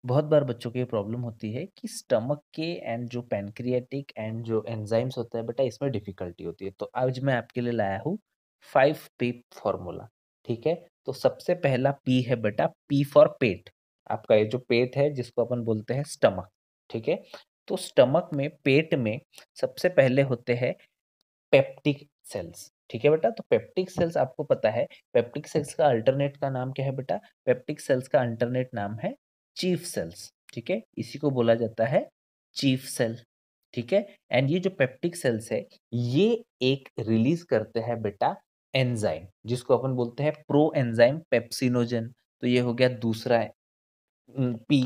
बहुत बार बच्चों को ये प्रॉब्लम होती है कि स्टमक के एंड जो पैनक्रियाटिक एंड जो एंजाइम्स होता है बेटा इसमें डिफिकल्टी होती है। तो आज मैं आपके लिए लाया हूँ 5 पी फॉर्मूला। ठीक है, तो सबसे पहला पी है बेटा, पी फॉर पेट। आपका ये जो पेट है जिसको अपन बोलते हैं स्टमक। ठीक है, तो स्टमक में, पेट में सबसे पहले होते हैं पेप्टिक सेल्स। ठीक है बेटा, तो पेप्टिक सेल्स आपको पता है, पेप्टिक सेल्स का अल्टरनेट का नाम क्या है बेटा? पेप्टिक सेल्स का अल्टरनेट नाम है चीफ सेल्स। ठीक है, इसी को बोला जाता है चीफ सेल। ठीक है, एंड ये जो पेप्टिक सेल्स है ये एक रिलीज करते हैं बेटा एंजाइम, जिसको अपन बोलते हैं प्रो एंजाइम पेप्सिनोजन। तो ये हो गया दूसरा पी।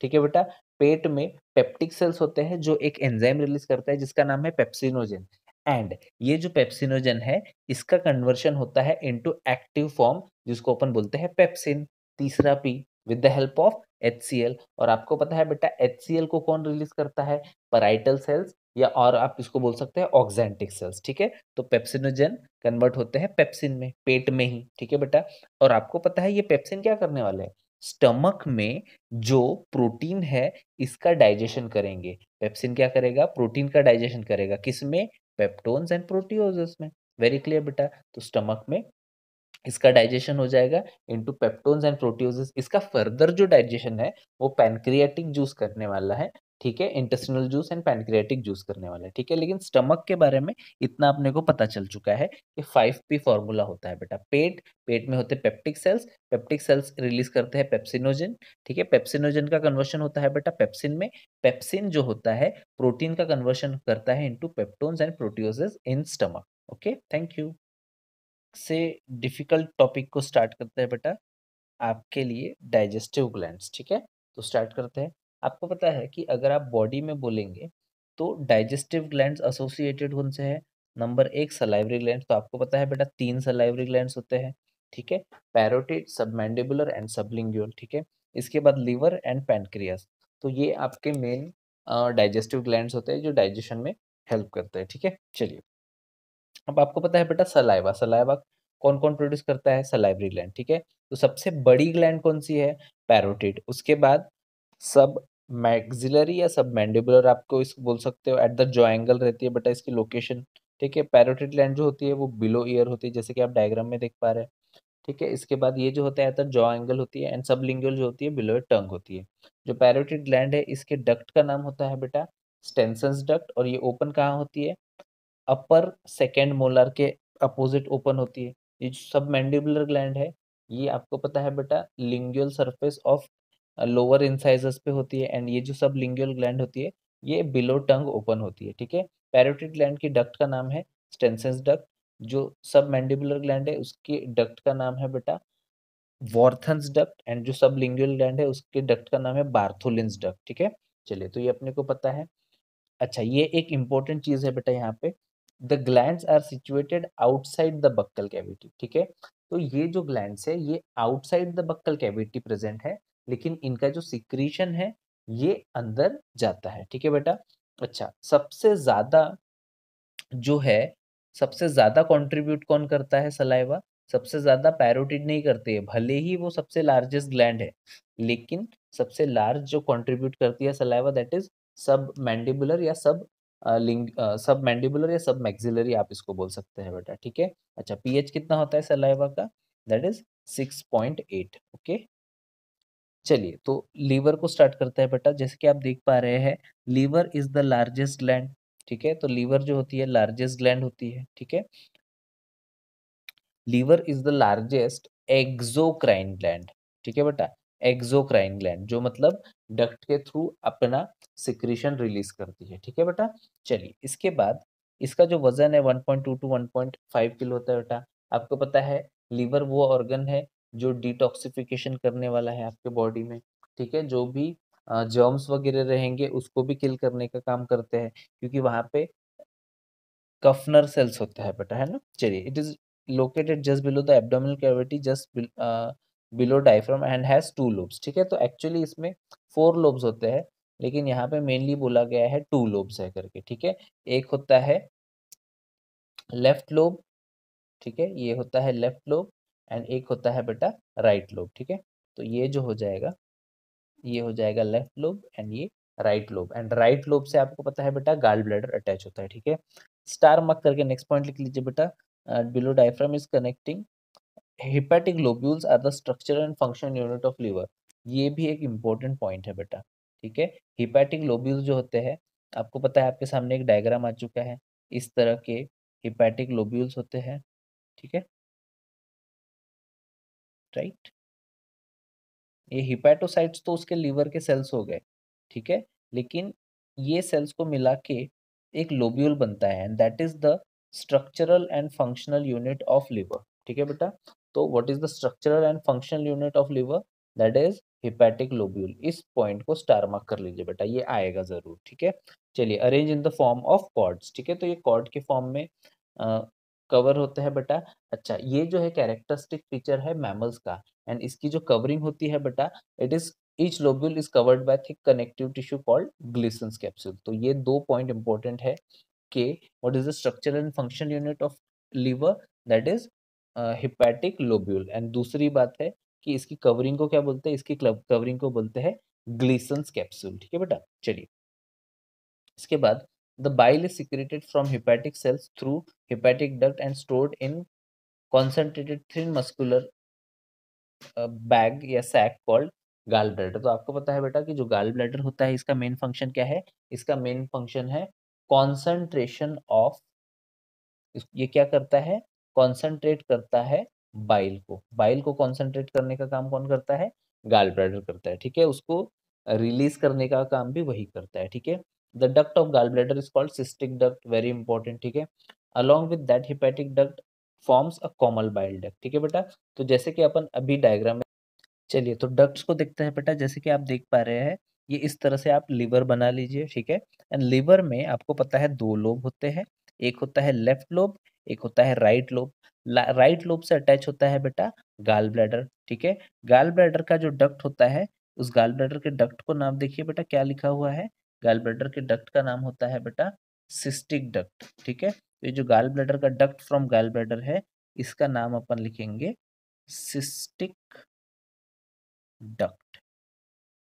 ठीक है बेटा, पेट में पेप्टिक सेल्स होते हैं जो एक एंजाइम रिलीज करता है जिसका नाम है पेप्सिनोजन। एंड ये जो पेप्सिनोजन है इसका कन्वर्शन होता है इनटू एक्टिव फॉर्म जिसको अपन बोलते हैं पेप्सिन। तीसरा P, with the help of HCl। और आपको पता है बेटा HCl को कौन रिलीज करता है? पैराइटल सेल्स, या और आप इसको बोल सकते हैं ऑक्जेंटिक सेल्स। ठीक है, तो पेप्सिनोजन कन्वर्ट होते हैं पेप्सिन में, पेट में ही। ठीक है बेटा, और आपको पता है ये पेप्सिन क्या करने वाले हैं? स्टमक में जो प्रोटीन है इसका डाइजेशन करेंगे। पेप्सिन क्या करेगा? प्रोटीन का डाइजेशन करेगा। किसमें? पेप्टोन्स एंड प्रोटियोजेस में। वेरी क्लियर बेटा, तो स्टमक में इसका डाइजेशन हो जाएगा इनटू पेप्टोन्स एंड प्रोटियोजेस। इसका फर्दर जो डाइजेशन है वो पैनक्रियाटिक जूस करने वाला है। ठीक है, intestinal juice and pancreatic juice करने वाला है। ठीक है, लेकिन स्टमक के बारे में इतना अपने को पता चल चुका है कि 5P फॉर्मूला होता है बेटा। पेट, पेट में होते peptic cells, peptic cells release करते हैं पेप्सिनोजन। ठीक है, पेप्सिनोजन का कन्वर्शन होता है बेटा पेप्सिन में। पेप्सिन जो होता है प्रोटीन का कन्वर्शन करता है into peptones and proteoses in stomach. Okay, thank you. से डिफिकल्ट टॉपिक को स्टार्ट करते हैं बेटा, आपके लिए डाइजेस्टिव ग्लैंड्स। ठीक है, तो स्टार्ट करते हैं। आपको पता है कि अगर आप बॉडी में बोलेंगे तो डाइजेस्टिव ग्लैंड्स एसोसिएटेड उनसे है। नंबर एक सलाइवरी ग्लैंड, तो आपको पता है बेटा 3 सलाइवरी ग्लैंड्स होते हैं। ठीक है, पैरोटिड, सबमैंडिबुलर एंड सबलिंगुअल। ठीक है, इसके बाद लीवर एंड पैनक्रियास। तो ये आपके मेन डाइजेस्टिव ग्लैंड्स होते हैं जो डाइजेशन में हेल्प करते हैं। ठीक है, चलिए अब आपको पता है बेटा सलाइवा, सलाइवा कौन कौन प्रोड्यूस करता है? Salivary gland. ठीक है, तो सबसे बड़ी ग्लैंड कौन सी है? पैरोटिड। उसके बाद सब मैक्सिलरी या सब मैंडिबुलर, आपको इसको बोल सकते हो, एट द जॉ एंगल रहती है बेटा इसकी लोकेशन। ठीक है, पैरोटिड ग्लैंड जो होती है वो बिलो ईयर होती है, जैसे कि आप डायग्राम में देख पा रहे हैं। ठीक है, इसके बाद ये जो होता है एट द जॉ एंगल होती है, एंड सबलिंगुअल जो होती है बिलो टंग होती है। जो पैरोटिड ग्लैंड है इसके डक्ट का नाम होता है बेटा स्टेनसन्स डक्ट, और ये ओपन कहाँ होती है? अपर सेकेंड मोलर के अपोजिट ओपन होती है। ये जो सबमैंडिबुलर ग्लैंड है ये आपको पता है बेटा lingual surface of lower incisors पे होती है, एंड ये जो सब लिंगुअल ग्लैंड होती है ये बिलो टंग ओपन होती है। ठीक है, पैरोटिड ग्लैंड की डक्ट का नाम है स्टेनसेंस डक्ट। जो सब मैंडिबुलर ग्लैंड है उसकी डक्ट का नाम है बेटा वॉर्थन्स डक्ट, एंड जो सब लिंगुअल ग्लैंड है उसके डक्ट का नाम है बार्थोलिन्स डक्ट। ठीक है, चलिए तो ये अपने को पता है। अच्छा, ये एक इम्पोर्टेंट चीज है बेटा यहाँ पे, the glands are situated outside the buccal cavity. ठीक है, तो ये जो ग्लैंड्स है ये outside the buccal cavity present है, लेकिन इनका जो सिक्रीशन है ये अंदर जाता है। ठीक है बेटा, अच्छा सबसे ज्यादा जो है, सबसे ज्यादा कंट्रीब्यूट कौन करता है सलाइवा? सबसे ज्यादा पैरोटिड नहीं करती है, भले ही वो सबसे लार्जेस्ट ग्लैंड है, लेकिन सबसे लार्ज जो कंट्रीब्यूट करती है सलाइवा दैट इज सब मैंडिबुलर या सब लिंग सब मैंडिबुलर या सब मैक्सिलरी, आप इसको बोल सकते हैं बेटा। ठीक है, अच्छा पीएच कितना होता है सलाइवा का? That is 6.8। ओके, चलिए तो लीवर को स्टार्ट करते हैं बेटा। जैसे कि आप देख पा रहे हैं liver is the largest gland. ठीक है, तो लीवर जो होती है लार्जेस्ट ग्लैंड होती है। ठीक है, liver is the largest exocrine gland. ठीक है बेटा, एक्सोक्राइन ग्लैंड जो मतलब डक्ट के थ्रू अपना सिक्रीशन रिलीज करती है। ठीक है बेटा, चलिए इसके बाद इसका जो वजन है 1.2 टू 1.5 किलो होता है बेटा। आपको पता है लीवर वो ऑर्गन है जो डिटॉक्सिफिकेशन करने वाला है आपके बॉडी में। ठीक है, जो भी जर्म्स वगैरह रहेंगे उसको भी किल करने का काम करते हैं, क्योंकि वहां पे कफनर सेल्स होता है बेटा, है ना। चलिए, it is located just below the abdominal cavity, just below diaphragm and has 2 lobes. ठीक है, तो एक्चुअली इसमें 4 लोब्स होते हैं, लेकिन यहाँ पे मेनली बोला गया है 2 लोब्स है करके। ठीक है, एक होता है लेफ्ट लोब। ठीक है, ये होता है लेफ्ट लोब, एंड एक होता है बेटा राइट लोब। ठीक है, तो ये जो हो जाएगा ये हो जाएगा लेफ्ट लोब एंड ये right lobe, and right lobe से आपको पता है बेटा गाल ब्लैडर अटैच होता है, ठीक है। स्टार मार्क करके नेक्स्ट पॉइंट लिख लीजिए बेटा, below diaphragm is connecting hepatic lobules are the structure and function unit of liver. ये भी एक इम्पोर्टेंट पॉइंट है बेटा, ठीक है। हेपेटिक लोब्यूल्स जो होते हैं, आपको पता है आपके सामने एक डायग्राम आ चुका है, इस तरह के हेपेटिक लोब्यूल्स होते हैं, ठीक है, राइट। ये हिपैटोसाइट्स तो उसके लीवर के सेल्स हो गए, ठीक है, लेकिन ये सेल्स को मिला के एक लोब्यूल बनता है and that is the structural and functional unit of liver, ठीक है बेटा। तो what is the structural and functional unit of liver, that is hepatic lobule. इस पॉइंट को स्टार मार्क कर लीजिए बेटा, ये आएगा जरूर, ठीक है। चलिए, arrange in the form of cords, ठीक है, तो ये कॉर्ड के फॉर्म में कवर होते हैं बेटा। अच्छा, ये जो है कैरेक्टरिस्टिक फीचर है मैमल्स का, एंड इसकी जो कवरिंग होती है बेटा, it is each lobule is covered by thick connective tissue called Glisson's capsule. तो ये दो पॉइंट इंपॉर्टेंट है कि what is the structure and function unit of liver, that is hepatic lobule, and दूसरी बात है कि इसकी कवरिंग को क्या बोलते हैं, इसकी कवरिंग को बोलते हैं ग्लिसन्स कैप्सूल, ठीक है बेटा। चलिए, इसके बाद the bile is secreted from hepatic sales through hepatic duct and stored in concentrated thin muscular bag या सैक कॉल्ड गाल ब्लैडर। तो आपको पता है बेटा कि जो गाल ब्लैडर होता है, इसका मेन फंक्शन क्या है, इसका मेन फंक्शन है कॉन्सेंट्रेशन ऑफ, ये क्या करता है, कॉन्सेंट्रेट करता है बाइल को। बाइल को कॉन्सेंट्रेट करने का काम कौन करता है, गाल ब्लैडर करता है, ठीक है। उसको रिलीज करने का काम भी वही करता है, ठीक है। The duct of gall bladder is called cystic duct, very important, ठीक है। Along with that hepatic duct forms a common bile duct, ठीक है बेटा। तो जैसे कि अपन अभी डायग्राम, चलिए तो डक्ट्स को देखते हैं बेटा। जैसे कि आप देख पा रहे हैं, ये इस तरह से आप लीवर बना लीजिए, ठीक है। एंड लीवर में आपको पता है दो लोब होते हैं, एक होता है लेफ्ट लोब, एक होता है राइट लोब। राइट लोब से अटैच होता है बेटा गाल ब्लैडर, ठीक है। गाल ब्लैडर का जो डक्ट होता है, उस गाल ब्लैडर के डक्ट को नाम देखिए बेटा, क्या लिखा हुआ है, गाल ब्लैडर के डक्ट का नाम होता है बेटा सिस्टिक डक्ट, ठीक है। तो ये जो गाल ब्लैडर का डक्ट फ्रॉम गाल ब्लैडर है, इसका नाम अपन लिखेंगे सिस्टिक डक्ट,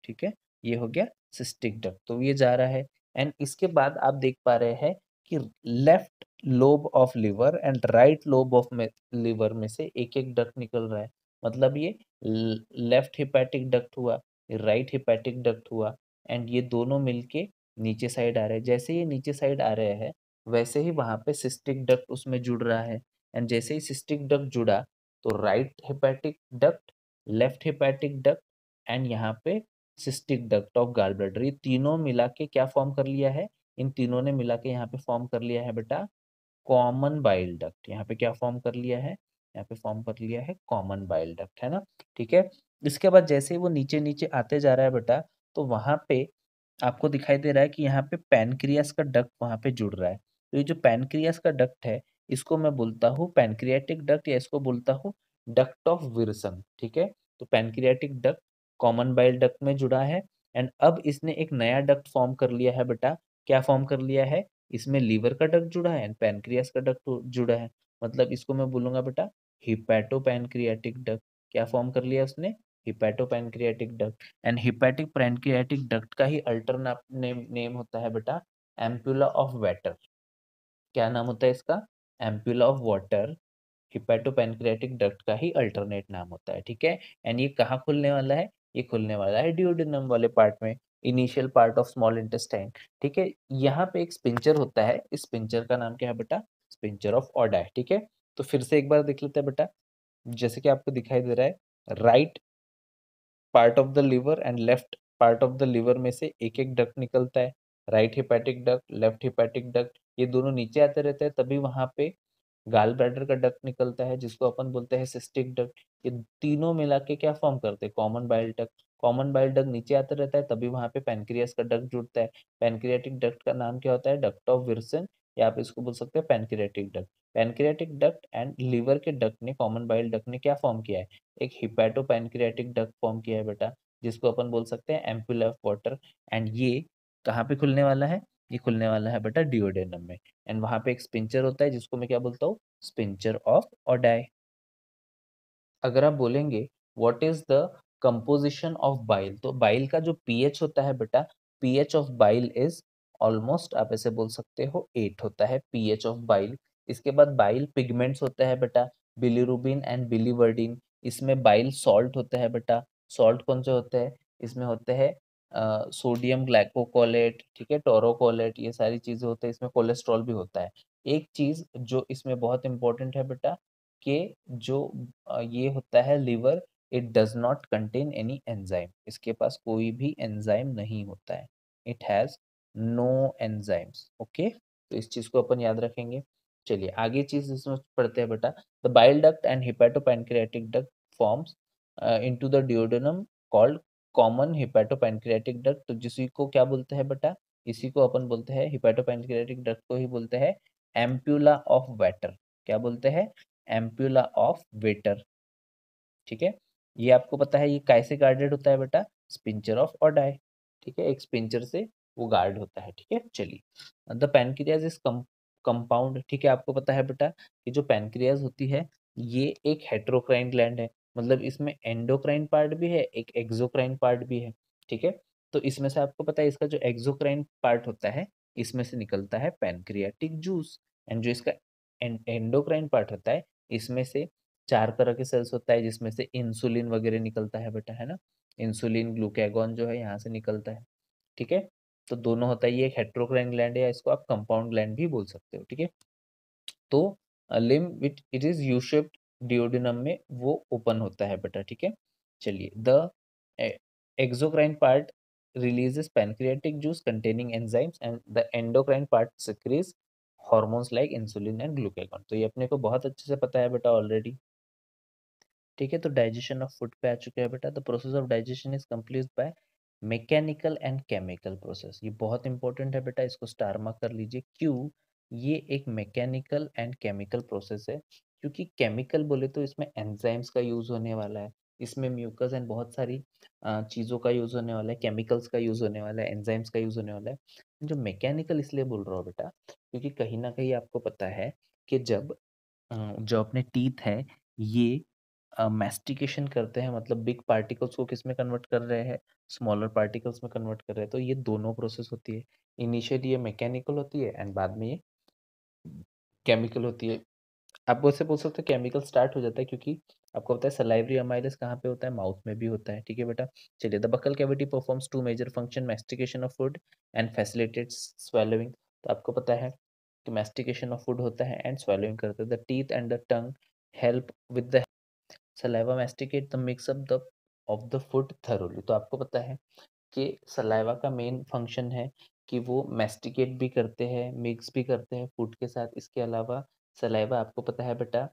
ठीक है। ये हो गया सिस्टिक डक्ट, तो ये जा रहा है। एंड इसके बाद आप देख पा रहे हैं कि left lobe of liver and right lobe of liver में से एक एक डक्ट निकल रहा है। मतलब ये लेफ्ट हिपैटिक डक्ट हुआ, राइट हिपैटिक डक्ट हुआ, एंड ये दोनों मिलके नीचे साइड आ रहे हैं। जैसे ये नीचे साइड आ रहे हैं, वैसे ही वहां पे सिस्टिक डक्ट उसमें जुड़ रहा है, एंड जैसे ही सिस्टिक डक्ट जुड़ा, तो right hepatic duct, left hepatic duct, and यहाँ पे cystic duct of gall bladder, ये तीनों मिला के क्या फॉर्म कर लिया है, इन तीनों ने मिला के यहाँ पे फॉर्म कर लिया है बेटा कॉमन बाइल डक्ट। यहाँ पे क्या फॉर्म कर लिया है, यहाँ पे फॉर्म कर लिया है कॉमन बाइल डक्ट, है ना, ठीक है। इसके बाद जैसे ही वो नीचे नीचे आते जा रहा है बेटा, तो वहां पे आपको दिखाई दे रहा है कि यहाँ पे पैनक्रियास का डक्ट वहां पे जुड़ रहा है। तो ये जो पैनक्रियास का डक्ट है, इसको मैं बोलता हूँ पैनक्रियाटिक डक्ट, या इसको बोलता हूँ डक्ट ऑफ विल्सन, ठीक है। तो pancreatic duct common bile duct में जुड़ा है, एंड अब इसने एक नया डक्ट फॉर्म कर लिया है बेटा। क्या फॉर्म कर लिया है, इसमें लीवर का डक्ट जुड़ा है एंड पैनक्रियास का डक्ट जुड़ा है। मतलब इसको मैं बोलूंगा बेटा हिपैटो पैनक्रियाटिक डक्ट। क्या फॉर्म कर लिया उसने, hepato pancreatic duct. And hepatic pancreatic duct का ही अल्टरनेट नेम होता है बेटा एम्पुला ऑफ वाटर। क्या नाम होता है इसका, एम्पुला ऑफ वाटर। हिपैटोपैनक्रियाटिक डक्ट का ही अल्टरनेट नाम होता है, ठीक है। एंड ये कहाँ खुलने वाला है, ये खुलने वाला है डिओडेनम वाले पार्ट में, initial part of small intestine, ठीक है। यहाँ पे एक स्पिंचर होता है, इस स्पिंचर का नाम क्या है बेटा, स्पिंचर ऑफ ऑडाई, ठीक है। तो फिर से एक बार देख लेते हैं बेटा, जैसे कि आपको दिखाई दे रहा है, right part of the liver and left part of the liver में से एक एक डक्ट निकलता है, right hepatic duct, left hepatic duct, ये दोनों नीचे आते रहते हैं, तभी वहां पे गाल ब्लैडर का डक्ट निकलता है, जिसको अपन बोलते हैं सिस्टिक डक्ट। ये तीनों मिला के क्या फॉर्म करते हैं, common bile duct. Common bile duct नीचे आता रहता है, तभी वहां पे पैनक्रियास का डक्ट जुड़ता है। पैनक्रियाटिक डक्ट का नाम क्या होता है, डक्ट ऑफ विल्सन, या आप इसको बोल सकते हैं pancreatic duct. Pancreatic duct and liver के डक्ट ने, कॉमन बाइल डक्ट ने क्या फॉर्म किया है, एक हिपैटो पैनक्रियाटिक डक्ट फॉर्म किया है बेटा, जिसको अपन बोल सकते हैं एम्पुला ऑफ वाटर। एंड ये कहाँ पे खुलने वाला है, ये खुलने वाला है बेटा डिओडेनम में। एंड वहां पे एक स्पिंचर होता है, जिसको मैं क्या बोलता हूँ, स्पिंचर ऑफ ओडाई। अगर आप बोलेंगे what is the composition of bile, तो बाइल का जो पीएच होता है बेटा, pH of bile is almost, आप ऐसे बोल सकते हो 8 होता है पीएच ऑफ बाइल। इसके बाद बाइल पिगमेंट्स होता है बेटा, बिलीरुबिन एंड बिलीवर्डिन। इसमें बाइल सॉल्ट होता है बेटा, सॉल्ट कौन से होते हैं, इसमें होते हैं सोडियम ग्लाइकोकोलेट, ठीक है, टोरोकोलेट, ये सारी चीजें होते हैं। इसमें कोलेस्ट्रॉल भी होता है। एक चीज जो इसमें बहुत इंपॉर्टेंट है बेटा, कि जो ये होता है liver, it does not contain any enzyme, इसके पास कोई भी एंजाइम नहीं होता है, it has no enzymes. Okay, तो इस चीज को अपन याद रखेंगे। चलिए आगे चीज इसमें पढ़ते हैं बेटा। The bile duct and hepatopancreatic duct forms into the duodenum called common hepatopancreatic duct. तो जिसी को क्या बोलते हैं बेटा, इसी को अपन बोलते हैं हिपैटोपैनक्रियाटिक डक्ट को ही बोलते हैं एम्प्यूला ऑफ वेटर। क्या बोलते हैं, एम्प्यूला ऑफ वेटर, ठीक है। ये आपको पता है ये कैसे गार्डेड होता है बेटा, स्पिंचर ऑफ ओडाई, ठीक है, एक स्पिंचर से वो गार्ड होता है, ठीक है। चलिए द पैनक्रियाज इज कंपाउंड, ठीक है, आपको पता है बेटा कि जो पैनक्रियाज होती है ये एक हेट्रोक्राइन ग्लैंड है, मतलब इसमें एंडोक्राइन पार्ट भी है, एक एक्सोक्राइन पार्ट भी है, ठीक है। तो इसमें से आपको पता है इसका जो एक्सोक्राइन पार्ट होता है इसमें से निकलता है पैनक्रियाटिक जूस, एंड जो इसका एंडोक्राइन पार्ट होता है इसमें से 4 तरह के सेल्स होता है, जिसमें से इंसुलिन वगैरह निकलता है बेटा, है ना, इंसुलिन ग्लूकागॉन जो है यहाँ से निकलता है, ठीक है। तो दोनों होता है, ये एक हेट्रोक्राइन ग्लैंड है या इसको आप कंपाउंड ग्लैंड भी बोल सकते हो, ठीक है। तो लिम which it is U shaped duodenum में वो ओपन होता है बेटा, ठीक है। चलिए the exocrine part releases pancreatic juice containing enzymes and the endocrine part secretes hormones like insulin and glucagon। तो ये अपने को बहुत अच्छे से पता है बेटा ऑलरेडी, ठीक है। तो डाइजेशन ऑफ फूड पे आ चुके हैं बेटा। The process of digestion is complete by mechanical and chemical process. ये बहुत इंपॉर्टेंट है बेटा, इसको स्टार मार्क कर लीजिए। क्यों, ये एक मैकेनिकल एंड केमिकल प्रोसेस है, क्योंकि केमिकल बोले तो इसमें एंजाइम्स का यूज होने वाला है, इसमें म्यूकस एंड बहुत सारी चीज़ों का यूज होने वाला है, केमिकल्स का यूज होने वाला है, एंजाइम्स का यूज होने वाला है। जो मैकेनिकल इसलिए बोल रहा हूँ बेटा, क्योंकि कहीं ना कहीं आपको पता है कि जब जो अपने टीथ है ये मैस्टिकेशन करते हैं, मतलब बिग पार्टिकल्स को किस में कन्वर्ट कर रहे हैं, स्मॉलर पार्टिकल्स में कन्वर्ट कर रहे हैं। तो ये दोनों प्रोसेस होती है, इनिशियली ये मैकेनिकल होती है एंड बाद में ये केमिकल होती है। आप वैसे बोल सकते हो केमिकल स्टार्ट हो जाता है, क्योंकि आपको पता है सलाइवरी अमाइलेज कहाँ पे होता है, माउथ में भी होता है, ठीक है बेटा। चलिए the buccal cavity performs two major function, mastication of food and facilitates swallowing. तो आपको पता है कि मैस्टिकेशन ऑफ फूड होता है एंड स्वेलोइंग करते हैं। The teeth and the tongue help with the saliva masticate the mix up the of the food thoroughly. तो आपको पता है कि सलाइवा का मेन फंक्शन है कि वो मैस्टिकेट भी करते हैं, मिक्स भी करते हैं फूड के साथ। इसके अलावा सलाइवा आपको पता है बेटा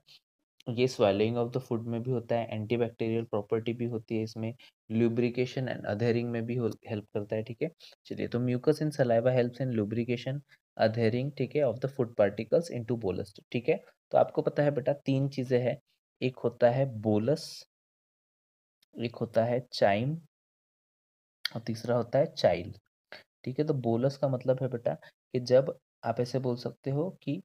ये स्वेलिंग ऑफ द फूड में भी होता है, एंटीबैक्टीरियल प्रॉपर्टी भी होती है इसमें, लुब्रिकेशन एंड अधेरिंग में भी हेल्प करता है, ठीक है। चलिए तो mucus in saliva helps in lubrication, adhering, ठीक है, of the food particles into bolus, ठीक है। तो आपको पता है बेटा तीन चीजें हैं, एक होता है बोलस, एक होता है चाइम और तीसरा होता है चाइल्ड, ठीक है। तो बोलस का मतलब है बेटा कि जब आप ऐसे बोल सकते हो कि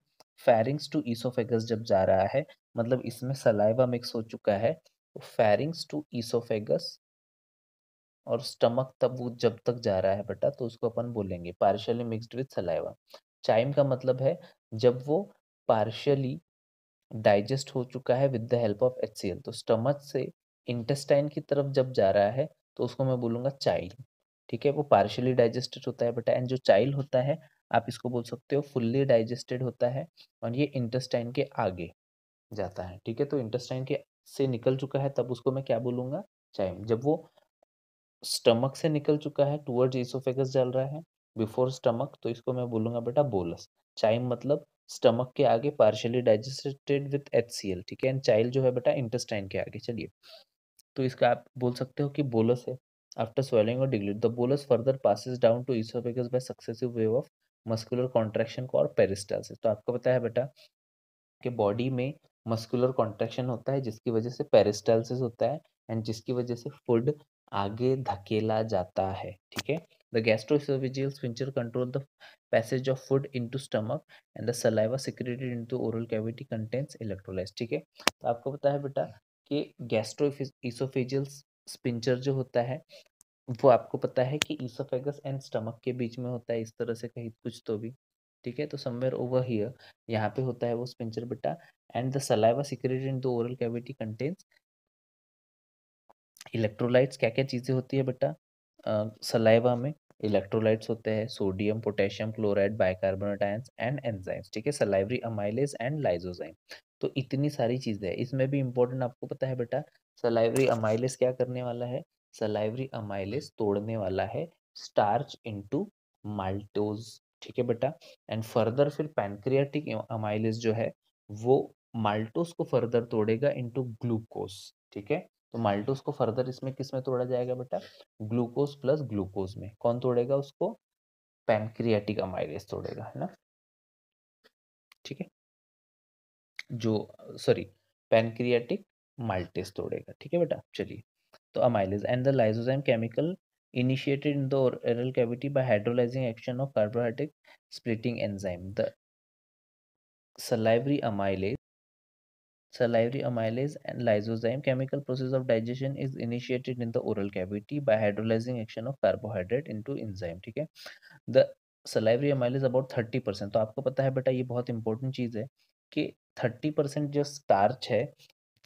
फेरिंग्स टू ईसोफेगस जब जा रहा है, मतलब इसमें सलाइवा मिक्स हो चुका है, तो फेरिंग्स टू ईसोफेगस और स्टमक तब वो जब तक जा रहा है बेटा, तो उसको अपन बोलेंगे partially mixed with saliva. Chyme का मतलब है जब वो पार्शियली डाइजेस्ट हो चुका है with the help of HCL, तो स्टमक से इंटेस्टाइन की तरफ जब जा रहा है तो उसको मैं बोलूंगा चाइल्ड, ठीक है। वो पार्शियली डाइजेस्टेड होता है बेटा, एंड जो चाइल्ड होता है आप इसको बोल सकते हो फुल्ली डाइजेस्टेड होता है, और ये इंटेस्टाइन के आगे जाता है, ठीक है। तो इंटेस्टाइन के से निकल चुका है तब उसको मैं क्या बोलूंगा, चाइल्ड। जब वो स्टमक से निकल चुका है टुवर्ड्स इसोफेगस चल रहा है बिफोर स्टमक, तो इसको मैं बोलूंगा बेटा बोलस। चाइम मतलब स्टमक के आगे पार्शियली डाइजेस्टेड विद एचसीएल, ठीक है, एंड चाइल्ड जो है बेटा इंटेस्टाइन के आगे। चलिए तो इसका आप बोल सकते हो कि बोलस है। आफ्टर स्वेलिंग और deglutition the bolus further passes down to oesophagus by successive wave of muscular contraction को और पेरिस्टालसिस। तो आपको पता है बेटा कि बॉडी में मस्कुलर कॉन्ट्रैक्शन होता है जिसकी वजह से पेरिस्टालसिस होता है, एंड जिसकी वजह से फूड आगे धकेला जाता है, ठीक है। The gastro-oesophageal sphincter control the passage of food into stomach and the saliva secreted into oral cavity contains electrolytes, ठीक है। तो आपको पता है बेटा कि गैस्ट्रोएसोफेजियल स्पिंचर जो होता है वो आपको पता है कि ईसोफेगस एंड स्टमक के बीच में होता है, इस तरह से कहीं कुछ तो भी, ठीक है। तो समवेयर ओवर हियर यहाँ पे होता है वो स्पिंचर बेटा। And the saliva secreted in the oral cavity contains electrolytes. क्या क्या चीज़ें होती है बेटा सलाइवा में? इलेक्ट्रोलाइट्स होते हैं sodium, potassium chloride, bicarbonate ions and enzymes, ठीक है, सलाइवरी अमाइलेज एंड लाइसोजाइम। तो इतनी सारी चीज़ें हैं। इसमें भी इंपॉर्टेंट आपको पता है बेटा, सलाइवरी अमाइलेज क्या करने वाला है? सलाइवरी अमाइलेज तोड़ने वाला है स्टार्च इनटू माल्टोज, ठीक है बेटा। एंड फर्दर फिर पैनक्रियाटिक अमाइलेज जो है वो माल्टोज को फर्दर तोड़ेगा इनटू ग्लूकोज, ठीक है। तो माल्टोज को फर्दर इसमें किस में तोड़ा जाएगा बेटा? ग्लूकोज प्लस ग्लूकोज में। कौन तोड़ेगा उसको? पैनक्रियाटिक अमाइलेज तोड़ेगा, है ना, ठीक है। जो सॉरी पैनक्रियाटिक माल्टेज तोड़ेगा, ठीक है बेटा। चलिए, तो amylase and the lysozyme chemical initiated in the oral cavity by hydrolyzing action of carbohydrate splitting enzyme. The salivary amylase Salivary amylase and lysozyme chemical process of digestion is initiated in the oral cavity by hydrolyzing action of carbohydrate into enzyme, ठीक है। The salivary amylase about 30%। तो आपको पता है बेटा ये बहुत important चीज़ है कि 30% जो स्टार्च है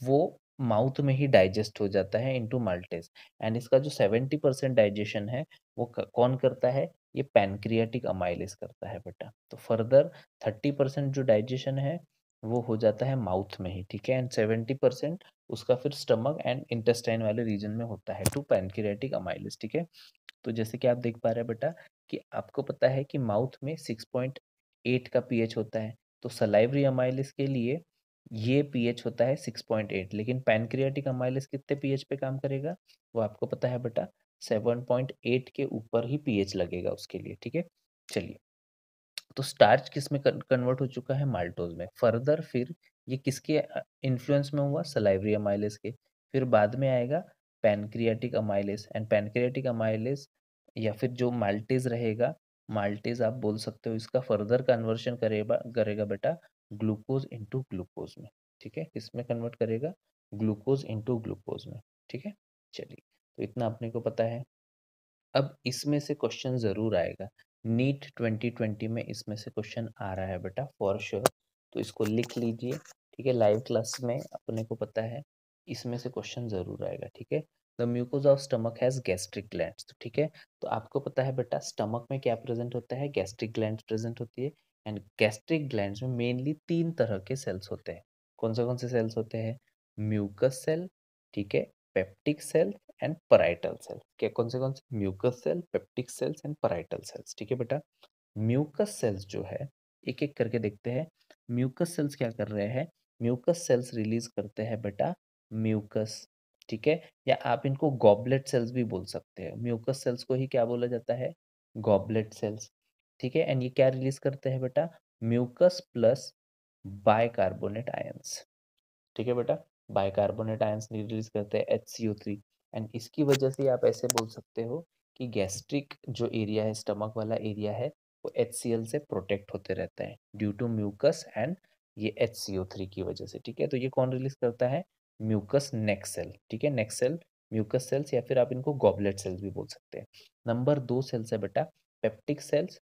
वो माउथ में ही डाइजेस्ट हो जाता है इनटू माल्टेज। एंड इसका जो 70% डाइजेशन है वो कौन करता है? ये पैनक्रियाटिक अमाइलेज करता है बेटा। तो फर्दर 30% जो डाइजेशन है वो हो जाता है माउथ में ही, ठीक है। एंड 70% उसका फिर स्टमक एंड इंटेस्टाइन वाले रीजन में होता है टू पैनक्रियाटिक अमाइलेज, ठीक है। तो जैसे कि आप देख पा रहे हैं बेटा कि आपको पता है कि माउथ में 6.8 का पीएच होता है। तो सलाइवरी अमाइलेज के लिए ये पीएच होता है 6.8, लेकिन पैनक्रियाटिक अमाइलेज कितने पीएच पे काम करेगा? वो आपको पता है बेटा 7.8 के ऊपर ही पीएच लगेगा उसके लिए, ठीक है। चलिए, तो स्टार्च किस में कन्वर्ट हो चुका है? माल्टोज में। फर्दर फिर ये किसके इन्फ्लुएंस में हुआ? सलाइवरी अमाइलेज के। फिर बाद में आएगा pancreatic amylase. And pancreatic amylase या फिर जो माल्टेज रहेगा, माल्टेज आप बोल सकते हो, इसका फर्दर कन्वर्शन करेगा करेगा बेटा ग्लूकोज इनटू ग्लूकोज में, ठीक है। किस में कन्वर्ट करेगा? ग्लूकोज इनटू ग्लूकोज में, ठीक है। चलिए, तो इतना अपने को पता है। अब इसमें से क्वेश्चन ज़रूर आएगा, नीट 2020 में इसमें से क्वेश्चन आ रहा है बेटा फॉर श्योर। तो इसको लिख लीजिए, ठीक है। लाइव क्लास में अपने को पता है इसमें से क्वेश्चन ज़रूर आएगा, ठीक है। The mucosa of stomach has gastric glands, तो ठीक है। तो आपको पता है बेटा स्टमक में क्या प्रेजेंट होता है? गैस्ट्रिक ग्लैंड्स प्रेजेंट होती है। एंड गैस्ट्रिक ग्लैंड्स में मेनली 3 तरह के सेल्स होते हैं। कौन से सेल्स होते हैं? म्यूकस सेल, ठीक है, peptic cell and parietal cell. क्या कौन से? Mucus cell, peptic cells and parietal cells, ठीक है बेटा। म्यूकस सेल्स जो है एक एक करके देखते हैं। म्यूकस सेल्स क्या कर रहे हैं? म्यूकस सेल्स रिलीज करते हैं बेटा म्यूकस, ठीक है। या आप इनको गॉबलेट सेल्स भी बोल सकते हैं। म्यूकस सेल्स को ही क्या बोला जाता है? गॉबलेट सेल्स, ठीक है। एंड ये क्या रिलीज करते हैं बेटा? म्यूकस प्लस बाइकार्बोनेट आयंस, ठीक है बेटा। बाइकार्बोनेट आयंस रिलीज करते हैं HCO3। एंड इसकी वजह से आप ऐसे बोल सकते हो कि गैस्ट्रिक जो एरिया है, स्टमक वाला एरिया है, वो HCl से प्रोटेक्ट होते रहता है ड्यू टू म्यूकस एंड ये HCO3 की वजह से, ठीक है। तो ये कौन रिलीज करता है? म्यूकस नेक सेल, ठीक है। नेक सेल, म्यूकस सेल्स, या फिर आप इनको गॉबलेट सेल्स भी बोल सकते हैं। नंबर 2 सेल्स है बेटा पेप्टिक सेल्स,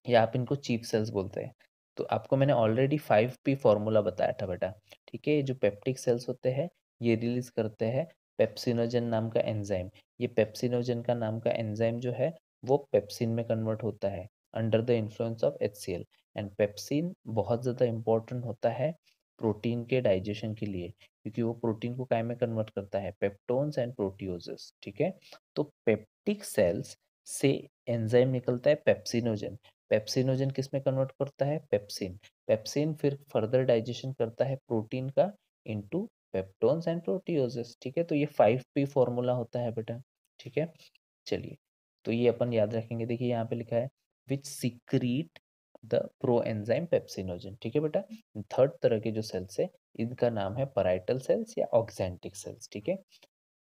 या आप इनको चीफ सेल्स बोलते हैं। तो आपको मैंने ऑलरेडी 5P फॉर्मूला बताया था बेटा, ठीक है। ये जो पेप्टिक सेल्स होते हैं ये रिलीज करते हैं पेप्सिनोजन नाम का एंजाइम। ये पेप्सिनोजन का नाम का एंजाइम जो है वो पेप्सिन में कन्वर्ट होता है under the influence of HCl। And pepsin बहुत ज़्यादा इंपॉर्टेंट होता है प्रोटीन के डाइजेशन के लिए, क्योंकि वो प्रोटीन को काय में कन्वर्ट करता है? पेप्टोन्स एंड प्रोटियोजेस, ठीक है। तो पेप्टिक सेल्स से एंजाइम निकलता है पेप्सिनोजन। पेप्सिनोजन किस में कन्वर्ट करता है? पेप्सिन। पेप्सिन फिर फर्दर डाइजेशन करता है प्रोटीन का इनटू पेप्टोन्स एंड प्रोटियोजेस, ठीक है। तो ये 5P फॉर्मूला होता है बेटा, ठीक है। चलिए, तो ये अपन याद रखेंगे। देखिए यहाँ पे लिखा है which secrete the pro enzyme pepsinogen, ठीक है बेटा। थर्ड तरह के जो सेल्स है इनका नाम है पराइटल सेल्स या ऑक्जेंटिक सेल्स, ठीक है।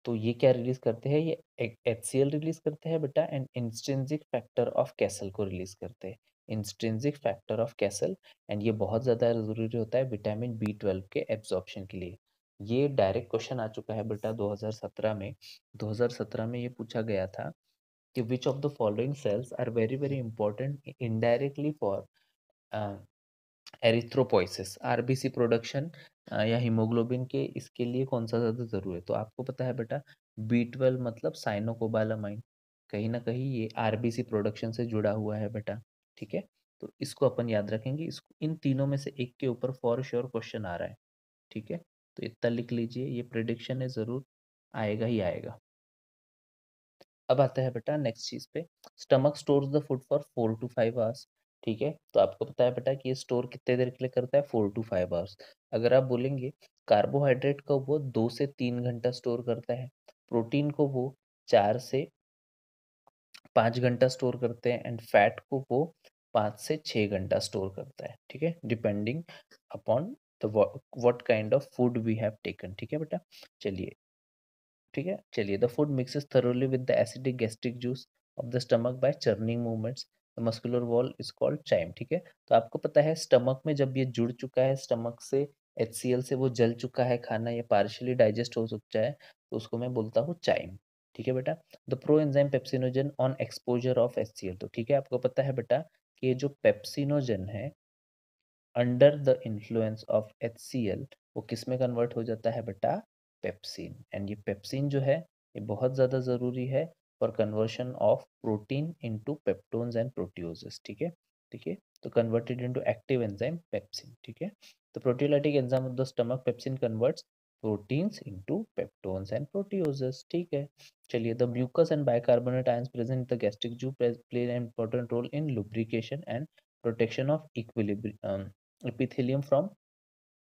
तो ये क्या रिलीज करते हैं? ये HCl रिलीज करते हैं बेटा and intrinsic factor of castle को रिलीज करते हैं। Intrinsic factor of castle, and ये बहुत ज़्यादा ज़रूरी होता है विटामिन B12 के एब्जॉर्प्शन के लिए। ये डायरेक्ट क्वेश्चन आ चुका है बेटा 2017 में। 2017 में ये पूछा गया था कि which of the following cells are very very important indirectly for erythropoiesis, RBC production या हीमोग्लोबिन के, इसके लिए कौन सा ज़्यादा ज़रूरी है? तो आपको पता है बेटा B12 मतलब साइनोकोबालामाइन, कहीं न कहीं ये आरबीसी प्रोडक्शन से जुड़ा हुआ है बेटा, ठीक है? तो इसको अपन याद रखेंगे, इसको इन तीनों में से एक के ऊपर फॉर श्योर क्वेश्चन आ रहा है, ठीक है? तो इतना लिख लीजिए, ये प्रेडिक्शन है, ज़रूर आएगा ही आएगा। अब आता है बेटा नेक्स्ट चीज पे, stomach stores the food for 4 to 5 hours, ठीक है? तो आपको पता है बेटा कि ये स्टोर कितने देर के लिए करता है, 4 to 5 आवर्स। अगर आप बोलेंगे कार्बोहाइड्रेट को वो 2 से 3 घंटा स्टोर करता है, प्रोटीन को वो 4 से 5 घंटा स्टोर करते हैं, एंड फैट को वो 5 से 6 घंटा स्टोर करता है, ठीक है? Depending upon the what kind of food we have taken, ठीक है बेटा? चलिए, ठीक है, चलिए, the food mixes thoroughly with the acidic gastric juice of the stomach by churning movements, the muscular wall is called chyme, ठीक है? तो आपको पता है स्टमक में जब ये जुड़ चुका है स्टमक से, HCl से वो जल चुका है खाना, या पार्शियली डाइजेस्ट हो चुका है, तो उसको मैं बोलता हूँ चाइम, ठीक है बेटा? The pro enzyme pepsinogen on exposure of HCl, तो ठीक है, आपको पता है बेटा कि ये जो पेप्सिनोजन है under the influence of HCl, वो किस में कन्वर्ट हो जाता है बेटा, पेप्सिन, एंड ये पेप्सिन जो है ये बहुत ज़्यादा ज़रूरी है for conversion of protein into peptones and proteoses, ठीक है? ठीक है, तो converted into active enzyme pepsin, ठीक है? तो proteolytic enzyme of the stomach pepsin converts proteins into peptones and proteoses, ठीक है? चलिए, the mucus and bicarbonate ions present in the gastric juice play an important role in lubrication and protection of equilibrium epithelium from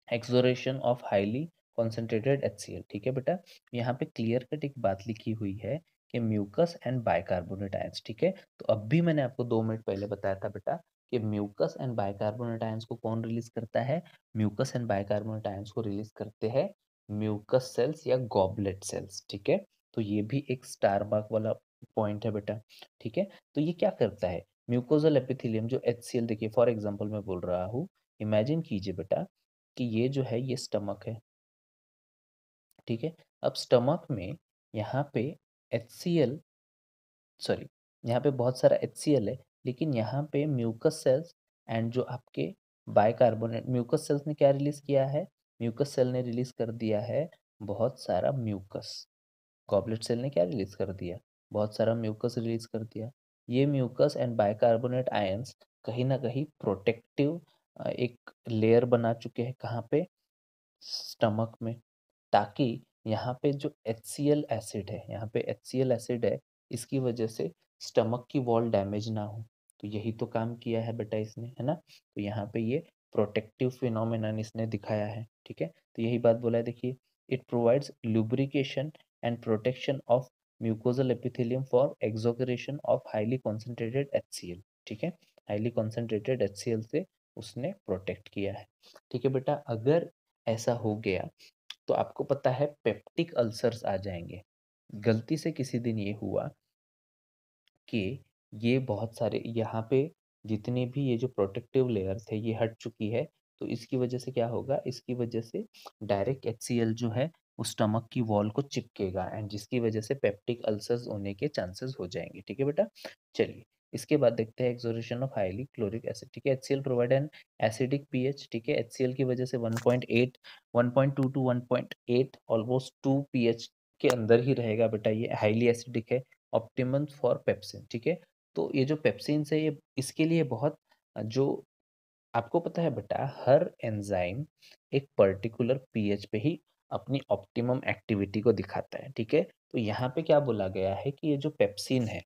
exoration of highly concentrated HCl, ठीक है बेटा? यहाँ पे clear cut एक बात लिखी हुई है कि म्यूकस एंड बाइकार्बोनेट आयंस, ठीक है? तो अब भी मैंने आपको 2 मिनट पहले बताया था बेटा कि म्यूकस एंड बाइकार्बोनेट आयंस को कौन रिलीज करता है? म्यूकस एंड बाइकार्बोनेट आयंस को रिलीज करते हैं म्यूकस सेल्स या गॉबलेट सेल्स, ठीक है? तो ये भी एक स्टार मार्क वाला पॉइंट है बेटा, ठीक है? तो ये क्या करता है, म्यूकोजल एपिथेलियम जो HCl, देखिए फॉर एग्जांपल मैं बोल रहा हूँ, इमेजिन कीजिए बेटा कि ये जो है ये स्टमक है, ठीक है? अब स्टमक में यहाँ पे HCl, सॉरी, यहाँ पे बहुत सारा HCl है, लेकिन यहाँ पे म्यूकस सेल्स एंड जो आपके बाइकार्बोनेट, म्यूकस सेल्स ने क्या रिलीज किया है, म्यूकस सेल ने रिलीज कर दिया है बहुत सारा म्यूकस, गॉबलेट सेल ने क्या रिलीज कर दिया, बहुत सारा म्यूकस रिलीज कर दिया। ये म्यूकस एंड बाइकार्बोनेट आयंस कहीं ना कहीं प्रोटेक्टिव एक लेयर बना चुके हैं, कहाँ पे, स्टमक में, ताकि यहाँ पे जो HCl एसिड है, यहाँ पे HCl एसिड है, इसकी वजह से स्टमक की वॉल डैमेज ना हो। तो यही तो काम किया है बेटा इसने, है ना? तो यहाँ पे ये प्रोटेक्टिव फिनोमेनन इसने दिखाया है, ठीक है? तो यही बात बोला है, देखिए, it provides lubrication and protection of mucosal epithelium for excoriation of highly concentrated HCl, ठीक है? हाईली कॉन्सेंट्रेटेड HCl से उसने प्रोटेक्ट किया है, ठीक है बेटा? अगर ऐसा हो गया तो आपको पता है पेप्टिक अल्सर्स आ जाएंगे। गलती से किसी दिन ये हुआ कि ये बहुत सारे यहाँ पे जितने भी ये जो प्रोटेक्टिव लेयर थे ये हट चुकी है, तो इसकी वजह से क्या होगा, इसकी वजह से डायरेक्ट HCl जो है उस स्टमक की वॉल को चिपकेगा, एंड जिसकी वजह से पेप्टिक अल्सर्स होने के चांसेस हो जाएंगे, ठीक है बेटा? चलिए, इसके बाद देखते हैं एक्सोरेशन ऑफ हाईली क्लोरिक एसिड, ठीक है? HCl provide an acidic pH, ठीक है? HCl की वजह से 1.8 1.2 टू 1.8 ऑलमोस्ट 2 पीएच के अंदर ही रहेगा बेटा, ये हाईली एसिडिक है, ऑप्टिमम फॉर पेप्सिन, ठीक है? तो ये जो पेप्सिन है ये इसके लिए बहुत जो आपको पता है बेटा हर एंजाइम एक पर्टिकुलर पीएच पे ही अपनी ऑप्टिमम एक्टिविटी को दिखाता है, ठीक है? तो यहाँ पे क्या बोला गया है कि ये जो पेप्सिन है,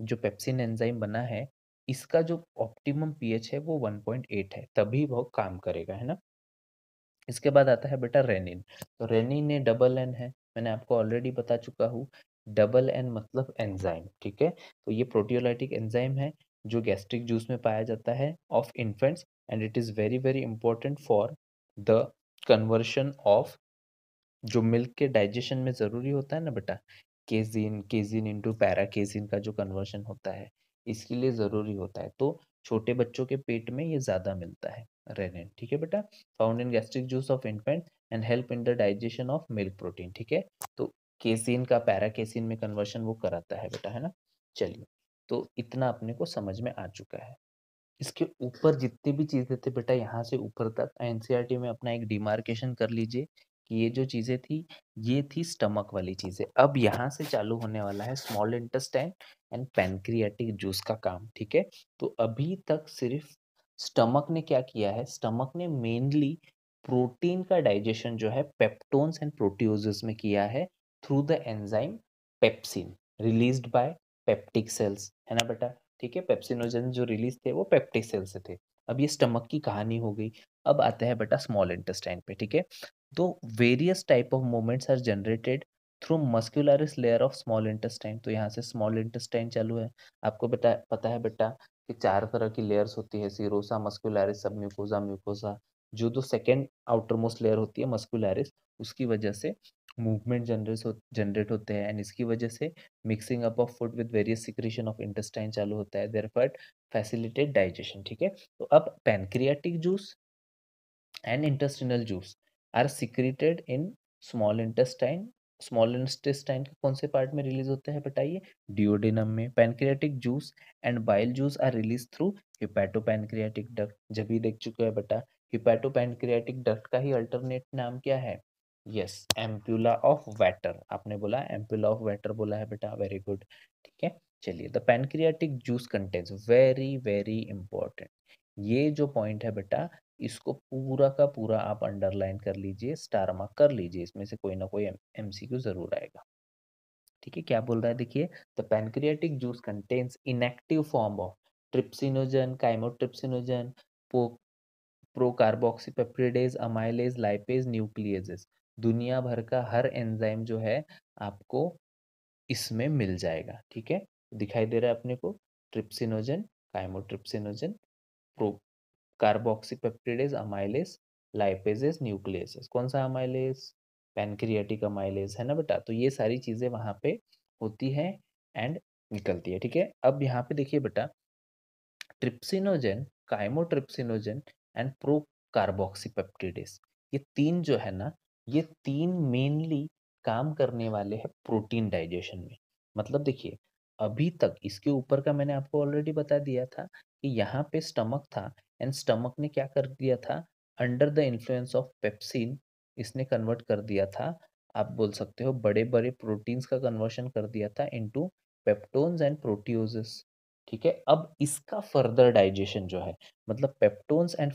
जो पेप्सिन एंजाइम बना है, इसका जो ऑप्टिमम पीएच है वो 1.8 है, तभी वो काम करेगा, है ना? इसके बाद आता है बेटा रेनिन। तो रेनिन ये डबल एन है, मैंने आपको ऑलरेडी बता चुका हूँ। डबल एन मतलब एंजाइम, ठीक है? तो ये प्रोटियोलाइटिक एंजाइम है जो गैस्ट्रिक जूस में पाया जाता है of infants, and it is very very important for the conversion of, जो मिल्क के डाइजेशन में ज़रूरी होता है ना बेटा, केज़ीन केज़ीन इंटू पैरा केज़ीन का जो कन्वर्शन होता है, इसके लिए ज़रूरी होता है। तो छोटे बच्चों के पेट में ये ज़्यादा मिलता है रेनिन, ठीक है बेटा। Found in gastric juice of infant and help in the digestion of milk protein, ठीक है। तो केसीन का पैरा केसीन में कन्वर्शन वो कराता है बेटा, है ना। चलिए, तो इतना अपने को समझ में आ चुका है। इसके ऊपर जितनी भी चीज़ें थे बेटा, यहाँ से ऊपर तक एनसीईआरटी में अपना एक डिमार्केशन कर लीजिए कि ये जो चीज़ें थी, ये थी स्टमक वाली चीज़ें। अब यहाँ से चालू होने वाला है small intestine and pancreatic juice का काम, ठीक है। तो अभी तक सिर्फ स्टमक ने क्या किया है, स्टमक ने मेनली प्रोटीन का डाइजेशन जो है पेप्टोन्स एंड प्रोटियोजेस में किया है through the enzyme pepsin released by peptic cells, है ना बेटा। ठीक है, पेप्सिनोजन जो रिलीज थे वो पेप्टिक सेल से थे। अब ये स्टमक की कहानी हो गई। अब आते हैं बेटा स्मॉल इंटेस्टाइन पे, ठीक है। तो various type of movements are generated through muscularis layer of small intestine. तो यहाँ से स्मॉल इंटेस्टाइन चालू है। आपको बेटा पता है बेटा कि 4 तरह की लेयर्स होती है, सीरोसा, मस्कुलरिस, सबम्यूकोसा, म्यूकोसा। जो दो सेकेंड आउटर मोस्ट लेयर होती है मस्कुलरिस, उसकी वजह से मूवमेंट जनरेट होते हैं एंड इसकी वजह से mixing up of food with various secretion of intestine चालू होता है, देयरफॉर फैसिलिटेट डाइजेशन, ठीक है। तो अब pancreatic juice and intestinal juice are secreted in small intestine। Small intestine के कौन से पार्ट में रिलीज होते हैं बताइए, डिओडिनम में। Pancreatic juice and bile juice are release through hepatopancreatic duct. जब भी देख चुके हैं बेटा, हिपैटोपैनक्रियाटिक डक्ट का ही अल्टरनेट नाम क्या है, यस, एम्पुला ऑफ वैटर। आपने बोला एम्पुला ऑफ वैटर बोला है बेटा, वेरी गुड, ठीक है। चलिए, the pancreatic juice contains, very very important, ये जो पॉइंट है बेटा, इसको पूरा का पूरा आप अंडरलाइन कर लीजिए, स्टार मार्क कर लीजिए, इसमें से कोई ना कोई एमसीक्यू जरूर आएगा, ठीक है। क्या बोल रहा है देखिए, the pancreatic juice contains inactive form of trypsinogen, chymotrypsinogen, procarboxypeptidase, amylase, lipase, nucleases. दुनिया भर का हर एंजाइम जो है आपको इसमें मिल जाएगा, ठीक है। दिखाई दे रहा है अपने को, trypsinogen, chymotrypsinogen, pro carboxypeptidase, amylase, lipases, nucleases. कौन सा अमाइलेज, पैनक्रियाटिक अमाइलेज, है ना बेटा। तो ये सारी चीजें वहां पे होती है एंड निकलती है, ठीक है। अब यहाँ पे देखिए बेटा, trypsinogen, chymotrypsinogen and pro carboxypeptidase, ये तीन जो है ना, ये तीन मेनली काम करने वाले हैं प्रोटीन डाइजेशन में। मतलब देखिए, अभी तक इसके ऊपर का मैंने आपको ऑलरेडी बता दिया था कि यहाँ पे स्टमक था एंड स्टमक ने क्या कर दिया था, under the influence of pepsin, इसने कन्वर्ट कर दिया था, आप बोल सकते हो बड़े बड़े प्रोटीन्स का कन्वर्शन कर दिया था इनटू पेप्टोन्स एंड प्रोटियोजेस, ठीक है। अब इसका फर्दर डाइजेशन जो है, मतलब पेप्टोन्स एंड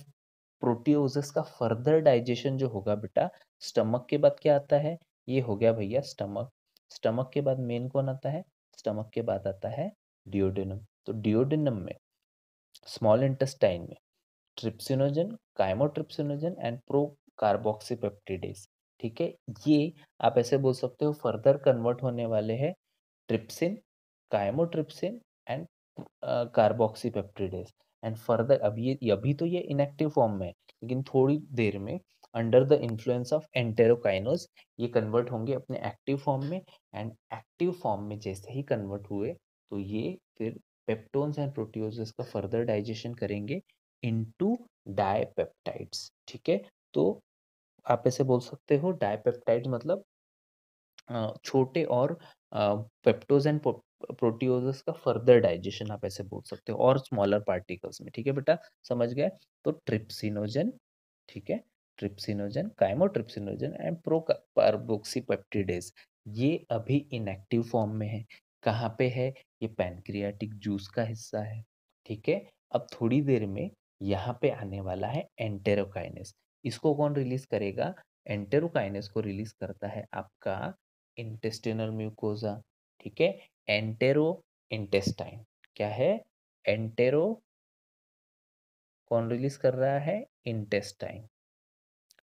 प्रोटियोजेस का फर्दर डाइजेशन जो होगा बेटा, स्टमक के बाद क्या आता है, ये हो गया भैया स्टमक। स्टमक के बाद मेन कौन आता है, स्टमक के बाद आता है डिओडिनम। तो डिओडिनम में, स्मॉल इंटेस्टाइन में, trypsinogen, chymotrypsinogen and pro carboxypeptidase, ठीक है। ये आप ऐसे बोल सकते हो फर्दर कन्वर्ट होने वाले हैं trypsin, chymotrypsin and carboxypeptidase and further. अब ये अभी तो ये इनएक्टिव फॉर्म में है, लेकिन थोड़ी देर में अंडर द इन्फ्लुएंस ऑफ एंटेरोकाइनोज ये कन्वर्ट होंगे अपने एक्टिव फॉर्म में एंड एक्टिव फॉर्म में जैसे ही कन्वर्ट हुए तो ये फिर पेप्टोन्स एंड प्रोटियोजेस का फर्दर डाइजेशन करेंगे इनटू डाइपेप्टाइड्स, ठीक है। तो आप ऐसे बोल सकते हो डाइपेप्टाइड्स मतलब छोटे और पेप्टोज एंड प्रोटियोजेस का फर्दर डाइजेशन, आप ऐसे बोल सकते हो, और स्मॉलर पार्टिकल्स में, ठीक है बेटा, समझ गए। तो ट्रिप्सिनोजन, ठीक है, ट्रिप्सिनोजन, काइमोट्रिप्सिनोजन एंड प्रोकार्बोक्सीपेप्टिडेज, ये अभी इनएक्टिव फॉर्म में है। कहाँ पे है, ये पैनक्रियाटिक जूस का हिस्सा है, ठीक है। अब थोड़ी देर में यहाँ पे आने वाला है एंटेरोकाइनेस। इसको कौन रिलीज करेगा, एंटेरोकाइनेस को रिलीज करता है आपका इंटेस्टिनल म्यूकोजा, ठीक है। एंटेरो इंटेस्टाइन क्या है, एंटेरो कौन रिलीज कर रहा है, इंटेस्टाइन,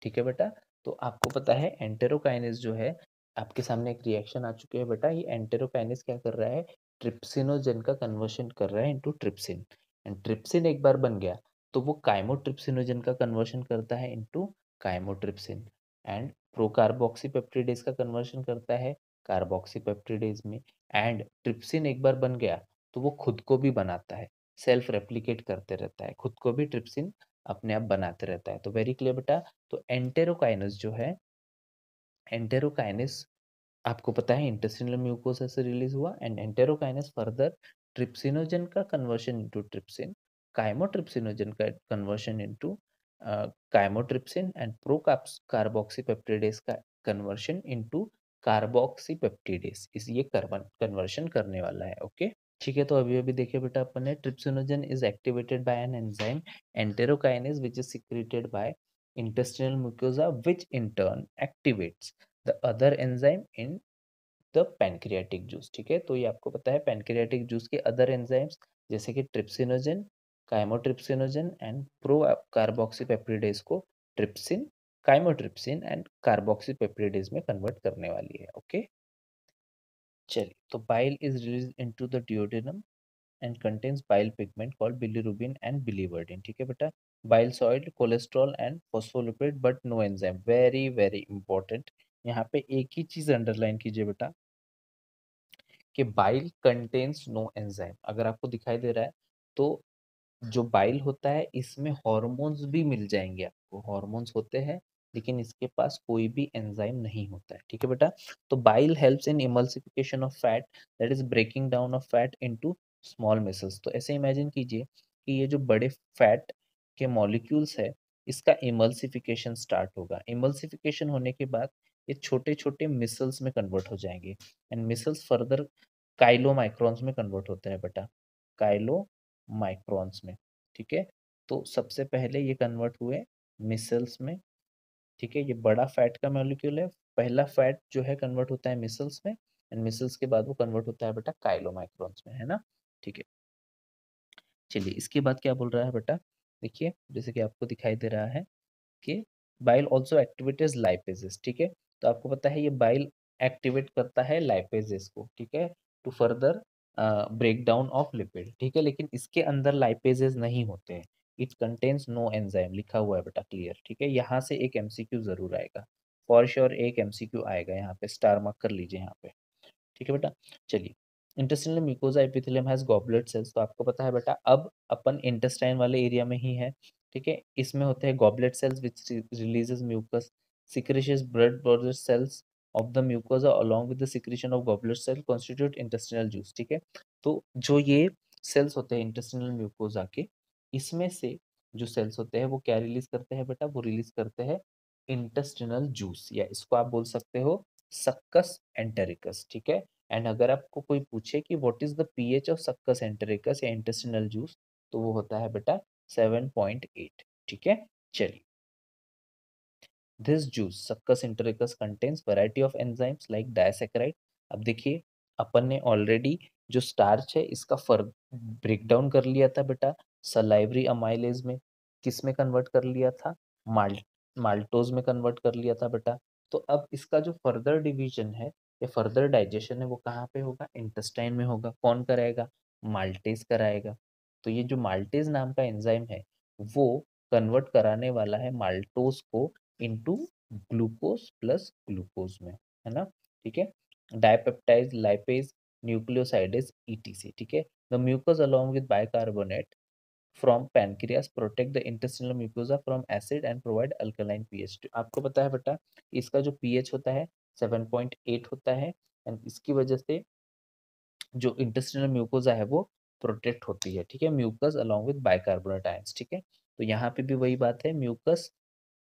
ठीक है बेटा। तो आपको पता है एंटेरोकाइनेस जो है, आपके सामने एक रिएक्शन आ चुके हैं बेटा, ये एंटेरोकाइनेस क्या कर रहा है, ट्रिप्सिनोजन का कन्वर्शन कर रहा है इनटू ट्रिप्सिन एंड ट्रिप्सिन एक बार बन गया तो वो काइमोट्रिप्सिनोजन का कन्वर्शन करता है इनटू काइमोट्रिप्सिन एंड प्रोकार्बोक्सीपेप्टिडेज का कन्वर्शन करता है कार्बोक्सीपेप्टिडेज में एंड ट्रिप्सिन एक बार बन गया तो वो खुद को भी बनाता है। सेल्फ रेप्लिकेट करते रहता है, खुद को भी ट्रिप्सिन अपने आप बनाते रहता है। तो वेरी क्लियर बेटा। तो एंटेरोकाइनेस जो है, एंटेरोकाइनेस आपको पता है इंटेस्टिनल म्यूकोसा से रिलीज हुआ, एंड एंटेरोकाइनेस फर्दर ट्रिप्सिनोजन का कन्वर्शन इनटू ट्रिप्सिन, काइमोट्रिप्सिनोजन का conversion into chymotrypsin, and pro carboxypeptidase का कन्वर्शन इनटू कार्बोक्सीपेप्टिडेस, इस ये कन्वर्शन करने वाला है। ओके, ठीक है। तो अभी अभी देखिए बेटा अपन ने, trypsinogen is activated by an enzyme enterokinase which is secreted by intestinal mucosa which in turn activates the other enzyme in the pancreatic juice. ठीक है, तो ये आपको पता है पैनक्रियाटिक जूस के अदर एंजाइम्स जैसे कि trypsinogen, chymotrypsinogen and pro carboxypeptidase को ट्रिप्सिन, काइमोट्रिप्सिन एंड कार्बोक्सीपेप्टिडेज में कन्वर्ट करने वाली है। ओके, चलिए। तो bile is release into the duodenum and contains bile pigment called bilirubin and biliverdin. ठीक है बेटा, bile salts, cholesterol and phospholipid but no enzyme. Very very important, यहाँ पे एक ही चीज अंडरलाइन कीजिए बेटा कि बाइल कंटेन्स नो एंजाइम। अगर आपको दिखाई दे रहा है तो जो बाइल होता है इसमें हॉर्मोन्स भी मिल जाएंगे आपको, हॉर्मोन्स होते हैं लेकिन इसके पास कोई भी एंजाइम नहीं होता है। ठीक है बेटा, तो bile helps in emulsification of fat, that is breaking down of fat into small micelles. तो ऐसे इमेजिन कीजिए कि ये जो बड़े फैट के मॉलिक्यूल्स है इसका इमल्सिफिकेशन स्टार्ट होगा। इमल्सिफिकेशन होने के बाद ये छोटे छोटे मिसल्स में कन्वर्ट हो जाएंगे, and micelles further Kylo microns में कन्वर्ट होता है बेटा, काइलो माइक्रॉन्स में। ठीक है, तो सबसे पहले ये कन्वर्ट हुए मिसल्स में। ठीक है, ये बड़ा फैट का मॉलिक्यूल है, पहला फैट जो है कन्वर्ट होता है मिसल्स में, एंड मिसल्स के बाद वो कन्वर्ट होता है बेटा काइलो माइक्रॉन्स में, है ना। ठीक है, चलिए इसके बाद क्या बोल रहा है बेटा, देखिए जैसे कि आपको दिखाई दे रहा है कि बाइल ऑल्सो एक्टिवेटेज लाइपेजेस। ठीक है, तो आपको पता है ये बाइल एक्टिवेट करता है लाइपेजेस को। ठीक है, to further break down of lipid. ठीक है, लेकिन इसके अंदर लाइपेजेस नहीं होते हैं, इट कंटेन्स नो एंजाइम, लिखा हुआ है बेटा क्लियर। ठीक है, यहाँ से एक एमसीक्यू जरूर आएगा, फॉर श्योर एक एमसीक्यू आएगा, यहाँ पे स्टार मार्क कर लीजिए यहाँ पे। ठीक है बेटा, चलिए। Intestinal mucosa epithelium has goblet sales, तो आपको पता है बेटा अब अपन इंटेस्टाइन वाले एरिया में ही है। ठीक है, इसमें होते हैं goblet cells which releases mucus, secretions blood border cells of the mucosa along with the secretion of goblet cell constitute intestinal juice. ठीक है, तो जो ये सेल्स होते हैं इंटेस्टिनल म्यूकोसा के, इसमें से जो सेल्स होते हैं वो क्या रिलीज करते हैं बेटा, वो रिलीज करते हैं इंटेस्टिनल जूस, या इसको आप बोल सकते हो सक्कस एंटेरिकस। ठीक है, एंड अगर आपको कोई पूछे कि what is the pH of succus entericus या इंटेस्टिनल जूस, तो वो होता है बेटा 7.8। ठीक है, चलिए। This juice succus entericus contains variety of enzymes like disaccharide. अब देखिए अपन ने ऑलरेडी जो स्टार्च है इसका फर्क ब्रेक डाउन कर लिया था बेटा सलाइवरी अमाइलेज में, किस में कन्वर्ट कर लिया था, माल्ट माल्टोज में कन्वर्ट कर लिया था बेटा। तो अब इसका जो फर्दर डिवीजन है या फर्दर डाइजेशन है वो कहाँ पे होगा, इंटेस्टाइन में होगा। कौन कराएगा, माल्टेज कराएगा। तो ये जो माल्टेज नाम का एंजाइम है वो कन्वर्ट कराने वाला है माल्टोज को इनटू ग्लूकोज प्लस ग्लूकोज में, है ना। ठीक है, डाइपेप्टाइज लाइपेज न्यूक्लियोसाइडेज ईटीसी। ठीक है, the mucus along with bicarbonate from pancreas protect the intestinal mucosa from acid and provide alkaline pH. आपको पता है बेटा इसका जो पीएच होता है 7.8 होता है, एंड इसकी वजह से जो इंटेस्टिनल म्यूकोसा है वो प्रोटेक्ट होती है। ठीक है, mucus along with bicarbonate ions. ठीक है, तो यहाँ पे भी वही बात है, म्यूकस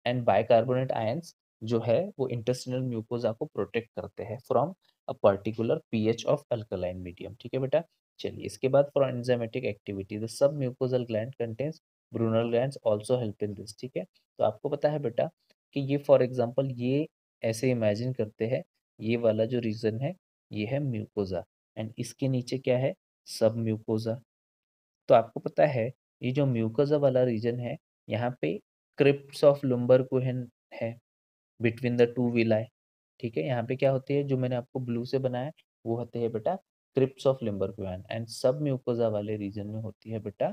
एंड बाइकार्बोनेट आयंस जो है वो इंटेस्टिनल म्यूकोसा को प्रोटेक्ट करते हैं from a particular pH of alkaline medium. ठीक है बेटा, चलिए इसके बाद for enzymatic activity the sub mucosal gland contains Brunel glands also help in this. ठीक है, तो आपको पता है बेटा कि ये फॉर एग्जांपल ये ऐसे इमेजिन करते हैं, ये वाला जो रीजन है ये है म्यूकोसा, एंड इसके नीचे क्या है, सब म्यूकोसा। तो आपको पता है ये जो म्यूकोसा वाला रीजन है यहाँ पे क्रिप्स ऑफ लुम्बरकुहेन है बिटवीन द टू विलाई। ठीक है, यहाँ पे क्या होती है जो मैंने आपको ब्लू से बनाया वो होते हैं बेटा क्रिप्स ऑफ लिम्बरकुहेन, एंड सब म्यूकोसा वाले रीजन में होती है बेटा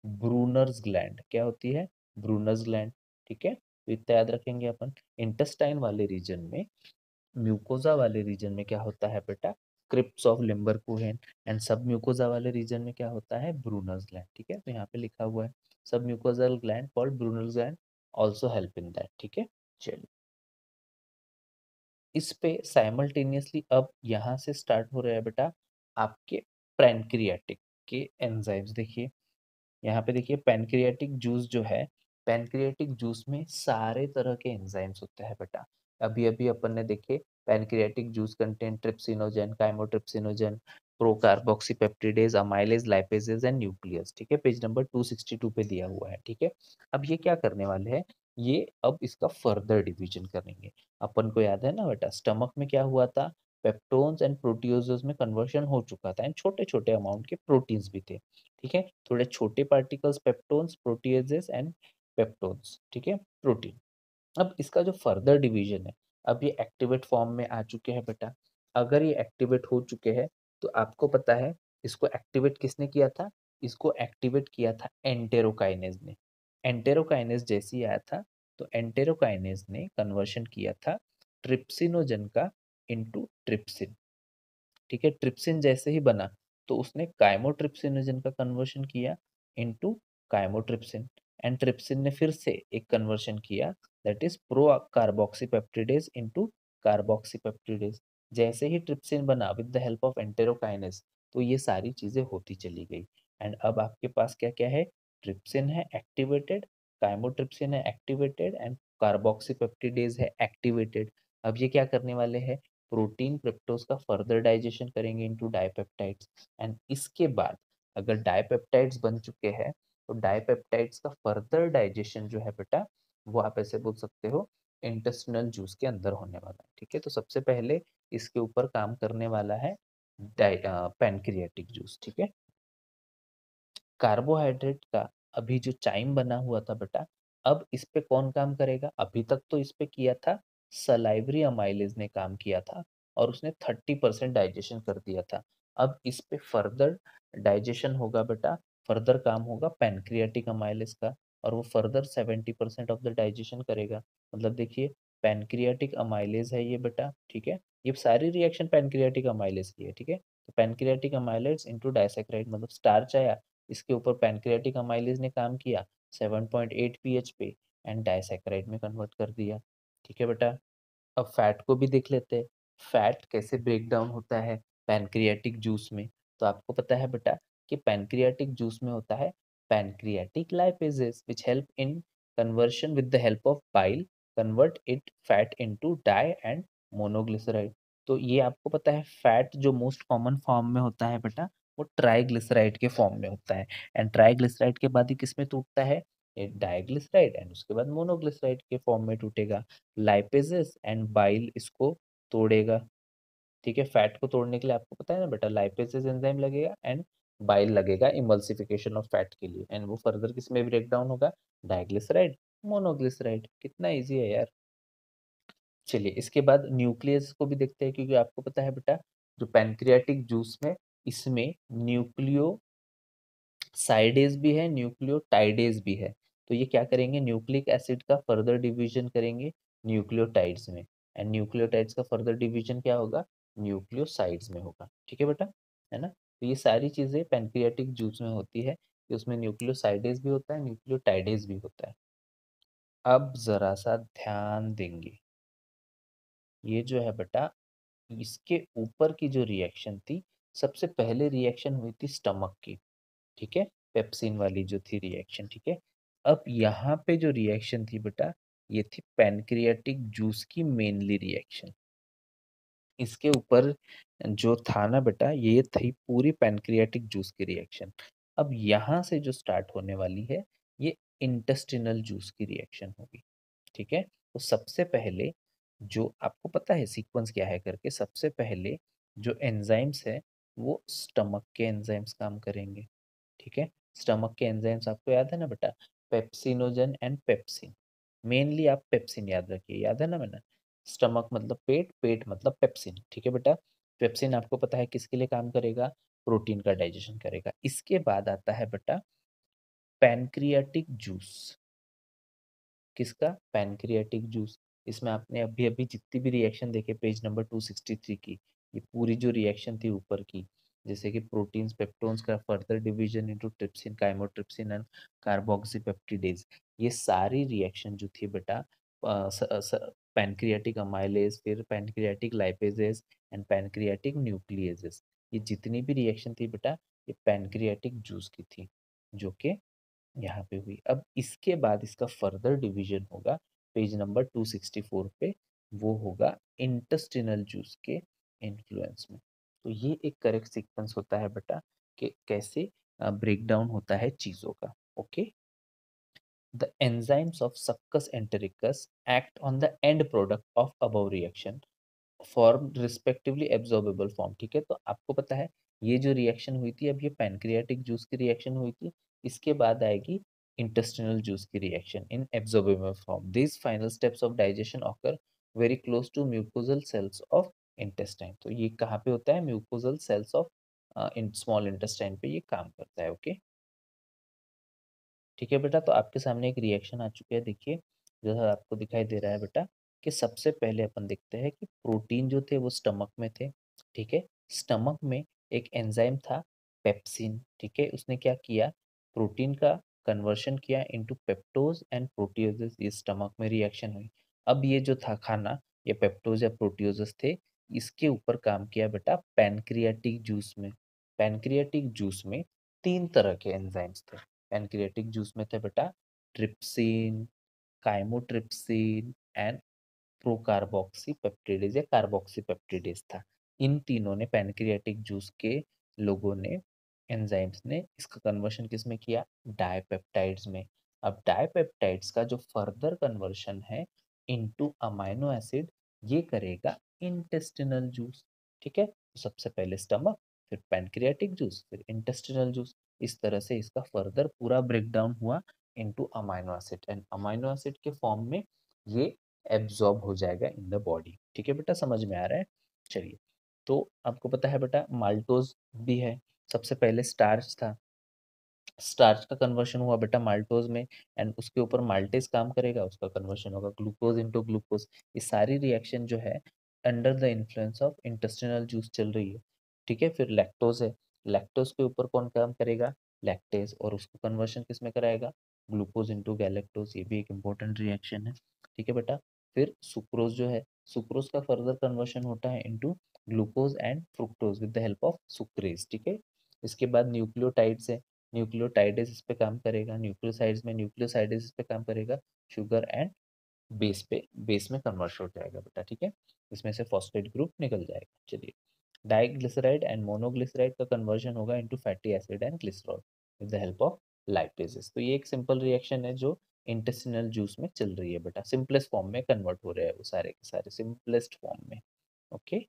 ब्रूनर्स ग्लैंड। क्या होती है, ब्रूनर्स ग्लैंड। ठीक है, तो इतना याद रखेंगे अपन। इंटेस्टाइन वाले रीजन में, म्यूकोसा वाले रीजन में क्या होता है बेटा, क्रिप्स ऑफ लिम्बरकुहेन एंड सब म्यूकोजा वाले रीजन में क्या होता है, ब्रूनर्स ग्लैंड। ठीक है, तो यहाँ पे लिखा हुआ है सब mucosal gland called Brunner's gland also help in that. ठीक है, चलिए इस पे साइमल्टेनियसली अब यहाँ से स्टार्ट हो रहा है बेटा आपके पैनक्रियाटिक के एंजाइम्स। देखिए यहाँ पे देखिए पैनक्रियाटिक जूस जो है, पैनक्रियाटिक जूस में सारे तरह के एंजाइम्स होते हैं बेटा। अभी अभी अपन ने देखे pancreatic juice contain trypsinogen, chymotrypsinogen, procarboxypeptidase, amylase, lipases and nucleus. ठीक है, पेज नंबर 262 पे दिया हुआ है। ठीक है, अब ये क्या करने वाले हैं, ये अब इसका फर्दर डिवीजन करेंगे। अपन को याद है ना बेटा, स्टमक में क्या हुआ था, पेप्टोन्स एंड प्रोटियोजेस में कन्वर्शन हो चुका था एंड छोटे छोटे अमाउंट के प्रोटीन्स भी थे। ठीक है, थोड़े छोटे particles peptones, proteases and peptones. ठीक है, प्रोटीन। अब इसका जो फर्दर डिवीजन है, अब ये एक्टिवेट फॉर्म में आ चुके हैं बेटा। अगर ये एक्टिवेट हो चुके हैं तो आपको पता है इसको एक्टिवेट किसने किया था, इसको एक्टिवेट किया था एंटेरोकाइनेज ने। एंटेरोकाइनेज जैसे ही आया था तो एंटेरोकाइनेज ने कन्वर्शन किया था ट्रिप्सिनोजन का इनटू ट्रिप्सिन। ठीक है, ट्रिप्सिन जैसे ही बना तो उसने काइमोट्रिप्सिनोजन का कन्वर्शन किया इनटू काइमोट्रिप्सिन एंड ट्रिप्सिन ने फिर से एक कन्वर्शन किया that is pro carboxypeptidase into carboxypeptidase. जैसे ही ट्रिप्सिन बना with the help of enterokinase तो ये सारी चीजें होती चली गई एंड अब आपके पास क्या क्या है, ट्रिप्सिन है एक्टिवेटेड, काइमोट्रिप्सिन है एक्टिवेटेड एंड कार्बोक्सीपेप्टिडेज है एक्टिवेटेड। अब ये क्या करने वाले हैं, प्रोटीन पेप्टोज का फर्दर डाइजेशन करेंगे इनटू डाइपेप्टाइड्स एंड इसके बाद अगर डाइपेप्टाइड्स बन चुके हैं तो डाइपेप्टाइड्स का फर्दर डाइजेशन जो है बेटा वो आप ऐसे बोल सकते हो इंटेस्टिनल जूस के अंदर होने वाला है। ठीक है, तो सबसे पहले इसके ऊपर काम करने वाला है पैनक्रियाटिक जूस। ठीक है, कार्बोहाइड्रेट का अभी जो चाइम बना हुआ था बेटा, अब इस पे कौन काम करेगा, अभी तक तो इस पे किया था सलाइवरी अमाइलेज ने काम किया था और उसने 30% डाइजेशन कर दिया था। अब इस पे फर्दर डाइजेशन होगा बेटा, फर्दर काम होगा पैनक्रियाटिक अमाइलेज का और वो फर्दर 70% ऑफ द डाइजेशन करेगा। मतलब देखिए पैनक्रियाटिक अमाइलेज है ये बेटा। ठीक है, ये सारी रिएक्शन पैनक्रियाटिक अमाइलेज की है। ठीक है, तो पैनक्रियाटिक अमाइलेज इनटू डाइसैकेराइड मतलब स्टार्च आया, इसके ऊपर पैनक्रियाटिक अमाइलेज ने काम किया 7.8 पीएच पे एंड डाइसैकेराइड में कन्वर्ट कर दिया। ठीक है बेटा, अब फैट को भी देख लेते हैं, फैट कैसे ब्रेक डाउन होता है पैनक्रियाटिक जूस में। तो आपको पता है बेटा कि पैनक्रियाटिक जूस में होता है pancreatic lipases which help in conversion with the help of bile convert it fat into di and monoglyceride. तो ये आपको पता है फैट जो मोस्ट कॉमन फॉर्म में होता है बेटा वो ट्राइग्लिसराइड के फॉर्म में होता है एंड ट्राइग्लिसराइड के बाद ही किसमें टूटता है, एक डाइग्लिसराइड एंड उसके बाद मोनोग्लिसराइड के फॉर्म में टूटेगा। लाइपेजेस एंड बाइल इसको तोड़ेगा। ठीक है, फैट को तोड़ने के लिए आपको पता है ना बेटा लाइपेजेस एंजाइम लगेगा एंड बाइल लगेगा इमल्सिफिकेशन ऑफ फैट के लिए एंड वो फर्दर किस में ब्रेक डाउन होगा, डाइग्लिसराइड, मोनोग्लिसराइड। कितना इजी है यार। चलिए इसके बाद न्यूक्लियस को भी देखते हैं क्योंकि आपको पता है बेटा जो पैनक्रियाटिक जूस में इसमें न्यूक्लियो साइडेज भी है, न्यूक्लियोटाइडेज भी है। तो ये क्या करेंगे, न्यूक्लिक एसिड का फर्दर डिवीजन करेंगे न्यूक्लियोटाइड्स में एंड न्यूक्लियोटाइड्स का फर्दर डिवीजन क्या होगा, न्यूक्लियोसाइड्स में होगा। ठीक है बेटा, है ना। तो ये सारी चीजें पैनक्रियाटिक जूस में होती है कि उसमें न्यूक्लियोसाइडेज भी होता है, न्यूक्लियोटाइडेज भी होता है। अब जरा सा ध्यान देंगे, ये जो है बेटा इसके ऊपर की जो रिएक्शन थी, सबसे पहले रिएक्शन हुई थी स्टमक की। ठीक है, पेप्सिन वाली जो थी रिएक्शन। ठीक है, अब यहाँ पे जो रिएक्शन थी बेटा ये थी पैनक्रियाटिक जूस की मेनली रिएक्शन। इसके ऊपर जो था ना बेटा ये थी पूरी पैनक्रियाटिक जूस की रिएक्शन। अब यहाँ से जो स्टार्ट होने वाली है ये इंटेस्टिनल जूस की रिएक्शन होगी। ठीक है, तो सबसे पहले जो आपको पता है सीक्वेंस क्या है करके, सबसे पहले जो एंजाइम्स है वो स्टमक के एंजाइम्स काम करेंगे। ठीक है, स्टमक के एंजाइम्स आपको याद है ना बेटा, पेप्सिनोजन एंड पेप्सिन। मेनली आप पेप्सिन याद रखिए, याद है ना मैंने, स्टमक मतलब पेट, पेट मतलब पेप्सिन। ठीक है बेटा, पेप्सिन आपको पता है किसके लिए काम करेगा, प्रोटीन का डाइजेशन करेगा। इसके बाद आता है बेटा पैनक्रियाटिक जूस। किसका, पैनक्रियाटिक जूस। इसमें आपने अभी अभी जितनी भी रिएक्शन देखे पेज नंबर 263 की, ये पूरी जो रिएक्शन थी ऊपर की, जैसे कि प्रोटीन्स पेप्टोन्स का further division into trypsin chymotrypsin and carboxypeptidase, ये सारी रिएक्शन जो थी बेटा पैनक्रियाटिक अमाइलेज, फिर पैनक्रियाटिक लाइपेजेस एंड पैनक्रियाटिक न्यूक्लियेजेस, ये जितनी भी रिएक्शन थी बेटा ये पैनक्रियाटिक जूस की थी, जो कि यहाँ पे हुई। अब इसके बाद इसका फर्दर डिवीजन होगा पेज नंबर 264 पे, वो होगा इंटेस्टिनल जूस के इन्फ्लुएंस में। तो ये एक करेक्ट सीक्वेंस होता है बेटा कि कैसे ब्रेक डाउन होता है चीज़ों का। Okay, the enzymes of succus entericus act on the end product of above reaction form respectively absorbable form. ठीक है, तो आपको पता है ये जो रिएक्शन हुई थी, अब ये पैनक्रियाटिक जूस की रिएक्शन हुई थी, इसके बाद आएगी इंटेस्टिनल जूस की reaction in absorbable form. This final steps of digestion occur very close to mucosal cells of intestine. तो ये कहाँ पे होता है? Mucosal cells of in small intestine पे ये काम करता है। ओके, ठीक है बेटा, तो आपके सामने एक रिएक्शन आ चुकी है। देखिए, जैसा आपको दिखाई दे रहा है बेटा कि सबसे पहले अपन देखते हैं कि प्रोटीन जो थे वो स्टमक में थे। ठीक है, स्टमक में एक एंजाइम था पेप्सिन। ठीक है, उसने क्या किया? प्रोटीन का कन्वर्शन किया इनटू पेप्टोज एंड प्रोटियोजेस, ये स्टमक में रिएक्शन हुई। अब ये जो था खाना, ये पेप्टोज या प्रोटियोजेस थे, इसके ऊपर काम किया बेटा पैनक्रियाटिक जूस में। पैनक्रियाटिक जूस में तीन तरह के एंजाइम्स थे। पैनक्रियाटिक जूस में थे बेटा trypsin, chymotrypsin and procarboxy peptidase या कार्बोक्सी पेप्टिडेज था। इन तीनों ने पैनक्रियाटिक जूस के लोगों ने, एंजाइम्स ने इसका कन्वर्शन किस में किया? डाइपेप्टाइड्स में। अब डाइपेप्टाइड्स का जो फर्दर कन्वर्शन है इनटू अमाइनो एसिड, ये करेगा इंटेस्टिनल जूस। ठीक है, तो सबसे पहले स्टमक, फिर पैनक्रियाटिक जूस, फिर इंटेस्टिनल जूस। इस तरह से इसका फर्दर पूरा ब्रेकडाउन हुआ into amino acid, and amino acid के फॉर्म में ये एब्जॉर्ब हो जाएगा इन द बॉडी। ठीक है बेटा, समझ में आ रहा है? चलिए, तो आपको पता है बेटा माल्टोज भी है। सबसे पहले स्टार्च था, स्टार्च का कन्वर्शन हुआ बेटा माल्टोज में, एंड उसके ऊपर माल्टेज काम करेगा, उसका कन्वर्शन होगा ग्लूकोज इनटू ग्लूकोज। ये सारी रिएक्शन जो है under the influence of intestinal juice चल रही है। ठीक है, फिर लैक्टोज है, लैक्टोज के ऊपर कौन काम करेगा? लैक्टेज, और उसको कन्वर्शन किस में कराएगा? ग्लूकोज इनटू गैलेक्टोज, ये भी एक इंपॉर्टेंट रिएक्शन है। ठीक है बेटा, फिर सुक्रोज जो है, सुक्रोज का फर्दर कन्वर्शन होता है into glucose and fructose with the help of sucrase. ठीक है, इसके बाद न्यूक्लियोटाइड्स है, न्यूक्लियोटाइडेज इस पे काम करेगा, न्यूक्लियोसाइड्स में न्यूक्लियोसाइडेज इस पे काम करेगा, शुगर एंड बेस पे, बेस में कन्वर्ट हो जाएगा बेटा। ठीक है, इसमें से फॉस्फेट ग्रुप निकल जाएगा। चलिए, डाइग्लिसराइड एंड मोनोग्लिसराइड का कन्वर्जन होगा into fatty acid and glycerol with the help of lipases. तो ये एक सिंपल रिएक्शन है जो इंटेस्टिनल जूस में चल रही है बेटा, सिंपलेस्ट फॉर्म में कन्वर्ट हो रहे हैं वो सारे के सारे सिंपलेस्ट फॉर्म में। ओके,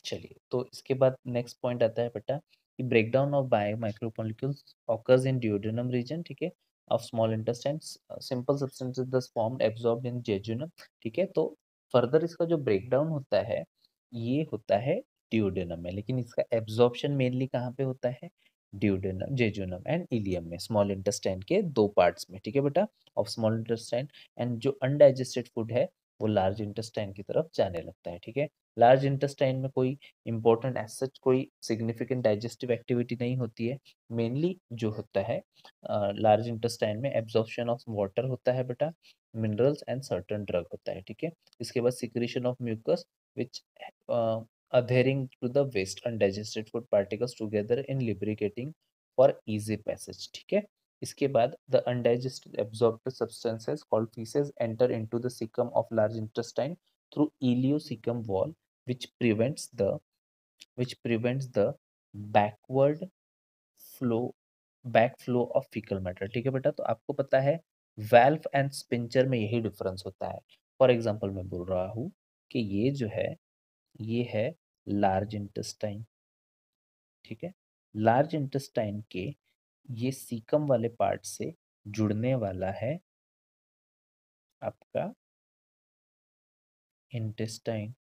चलिए, तो इसके बाद नेक्स्ट पॉइंट आता है बेटा कि breakdown of bio micromolecules occurs in duodenum region. ठीक है, of small intestine, simple substances thus formed absorbed in jejunum. ठीक है, तो फर्दर इसका जो ब्रेकडाउन होता है ये होता है ड्यूडेनम में, लेकिन इसका एब्जॉर्प्शन मेनली कहाँ पे होता है? ड्यूडेनम, जेजुनम एंड इलियम में, स्मॉल इंटेस्टाइन के दो पार्ट्स में। ठीक है बेटा, ऑफ स्मॉल इंटेस्टाइन, एंड जो अनडाइजेस्टेड फूड है वो लार्ज इंटेस्टाइन की तरफ जाने लगता है। ठीक है, लार्ज इंटेस्टाइन में कोई इंपॉर्टेंट एज सच कोई सिग्निफिकेंट डाइजेस्टिव एक्टिविटी नहीं होती है। मेनली जो होता है लार्ज इंटेस्टाइन में एब्जॉर्प्शन ऑफ वाटर होता है बेटा, मिनरल्स एंड सर्टेन ड्रग होता है। ठीक है, इसके बाद secretion of mucus which adhering to the waste undigested food particles together in lubricating for easy passage। ठीक है, इसके बाद the undigested absorbed substances called feces enter into the cecum of large intestine through ileocecum wall, which prevents the backward flow backflow of fecal matter। ठीक है बेटा, तो आपको पता है वाल्व एंड स्पिंचर में यही डिफरेंस होता है। फॉर एग्जांपल मैं बोल रहा हूँ कि ये जो है ये है लार्ज इंटेस्टाइन। ठीक है, लार्ज इंटेस्टाइन के ये सीकम वाले पार्ट से जुड़ने वाला है आपका इंटेस्टाइन।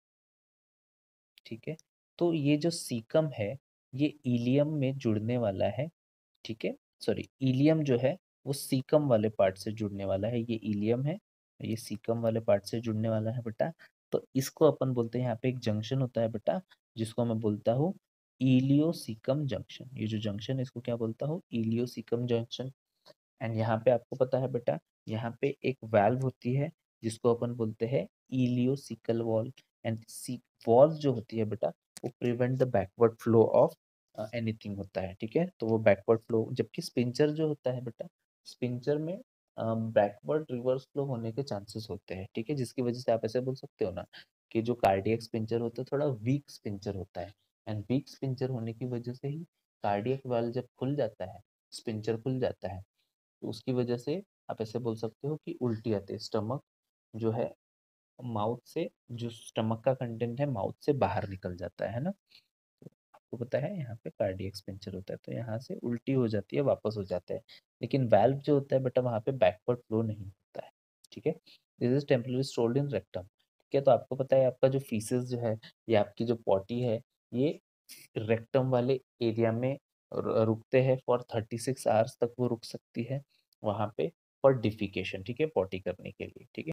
ठीक है, तो ये जो सीकम है ये इलियम में जुड़ने वाला है। ठीक है, सॉरी, इलियम जो है वो सीकम वाले पार्ट से जुड़ने वाला है, ये इलियम है, ये सीकम वाले पार्ट से जुड़ने वाला है बेटा। तो इसको अपन बोलते हैं, यहाँ पे एक जंक्शन होता है बेटा, जिसको मैं बोलता हूँ इलियोसिकम जंक्शन। ये जो जंक्शन है इसको क्या बोलता हूँ, इलियोसिकम जंक्शन। एंड यहाँ पे आपको पता है बेटा, यहाँ पे एक वाल्व होती है जिसको अपन बोलते हैं इलियोसिकल वॉल्व। एंड वॉल्व जो होती है बेटा, वो prevent the backward flow of anything होता है, ठीक है। तो वो बैकवर्ड फ्लो, जबकि स्पिंचर जो होता है बेटा, स्पिंचर में बैकवर्ड रिवर्स फ्लो होने के चांसेस होते हैं, ठीक है, जिसकी वजह से आप ऐसे बोल सकते हो ना कि जो कार्डियक स्पिंचर होता है थोड़ा वीक स्पिंचर होता है। एंड वीक स्पिंचर होने की वजह से ही कार्डियक वाल्व जब खुल जाता है, स्पिंचर खुल जाता है, तो उसकी वजह से आप ऐसे बोल सकते हो कि उल्टी आती है, स्टमक जो है माउथ से, जो स्टमक का कंटेंट है माउथ से बाहर निकल जाता है ना। तो आपको पता है यहाँ पे कार्डियक स्पिंचर होता है, तो यहाँ से उल्टी हो जाती है, वापस हो जाता है। लेकिन वाल्व जो होता है बेटा, वहाँ पे बैकवर्ड फ्लो नहीं होता है, ठीक है। This is temporary stored in rectum, ठीक है। तो आपको पता है आपका जो फीसेस जो है, या आपकी जो पॉटी है, ये रेक्टम वाले एरिया में रुकते हैं फॉर 36 आवर्स तक वो रुक सकती है वहाँ पे, फॉर डिफिकेशन, ठीक है, पॉटी करने के लिए, ठीक है।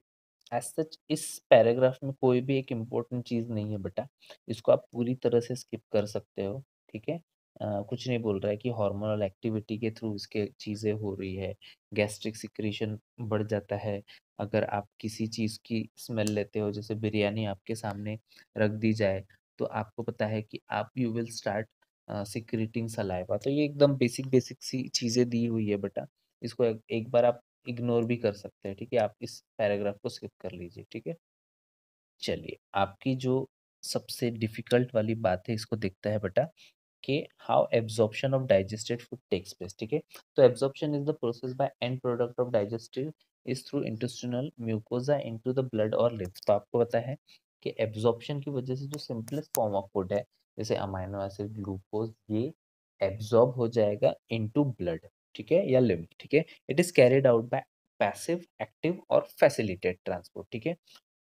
एज सच इस पैराग्राफ में कोई भी एक इम्पोर्टेंट चीज़ नहीं है बेटा, इसको आप पूरी तरह से स्किप कर सकते हो, ठीक है। कुछ नहीं बोल रहा है कि हार्मोनल एक्टिविटी के थ्रू इसके चीज़ें हो रही है, गैस्ट्रिक सिक्रीशन बढ़ जाता है अगर आप किसी चीज़ की स्मेल लेते हो, जैसे बिरयानी आपके सामने रख दी जाए, तो आपको पता है कि आप you will start secreting saliva. तो ये एकदम बेसिक बेसिक सी चीज़ें दी हुई है बेटा, इसको एक बार आप इग्नोर भी कर सकते हैं, ठीक है। आप इस पैराग्राफ को स्किप कर लीजिए, ठीक है। चलिए, आपकी जो सबसे डिफिकल्ट वाली बात है इसको देखते हैं बेटा, कि how absorption of digested food takes place, ठीक है। तो absorption is the process by end product of digestive is through intestinal mucosa into the blood और लिम्फ। तो आपको पता है कि एब्जॉर्प्शन की वजह से जो सिंपलेस्ट फॉर्म ऑफ फूड है, जैसे अमाइनो एसिड, ग्लूकोज, ये एब्जॉर्ब हो जाएगा इनटू ब्लड, ठीक है, या लिम्फ, ठीक है। It is carried out by passive, active और फैसिलिटेड ट्रांसपोर्ट, ठीक है।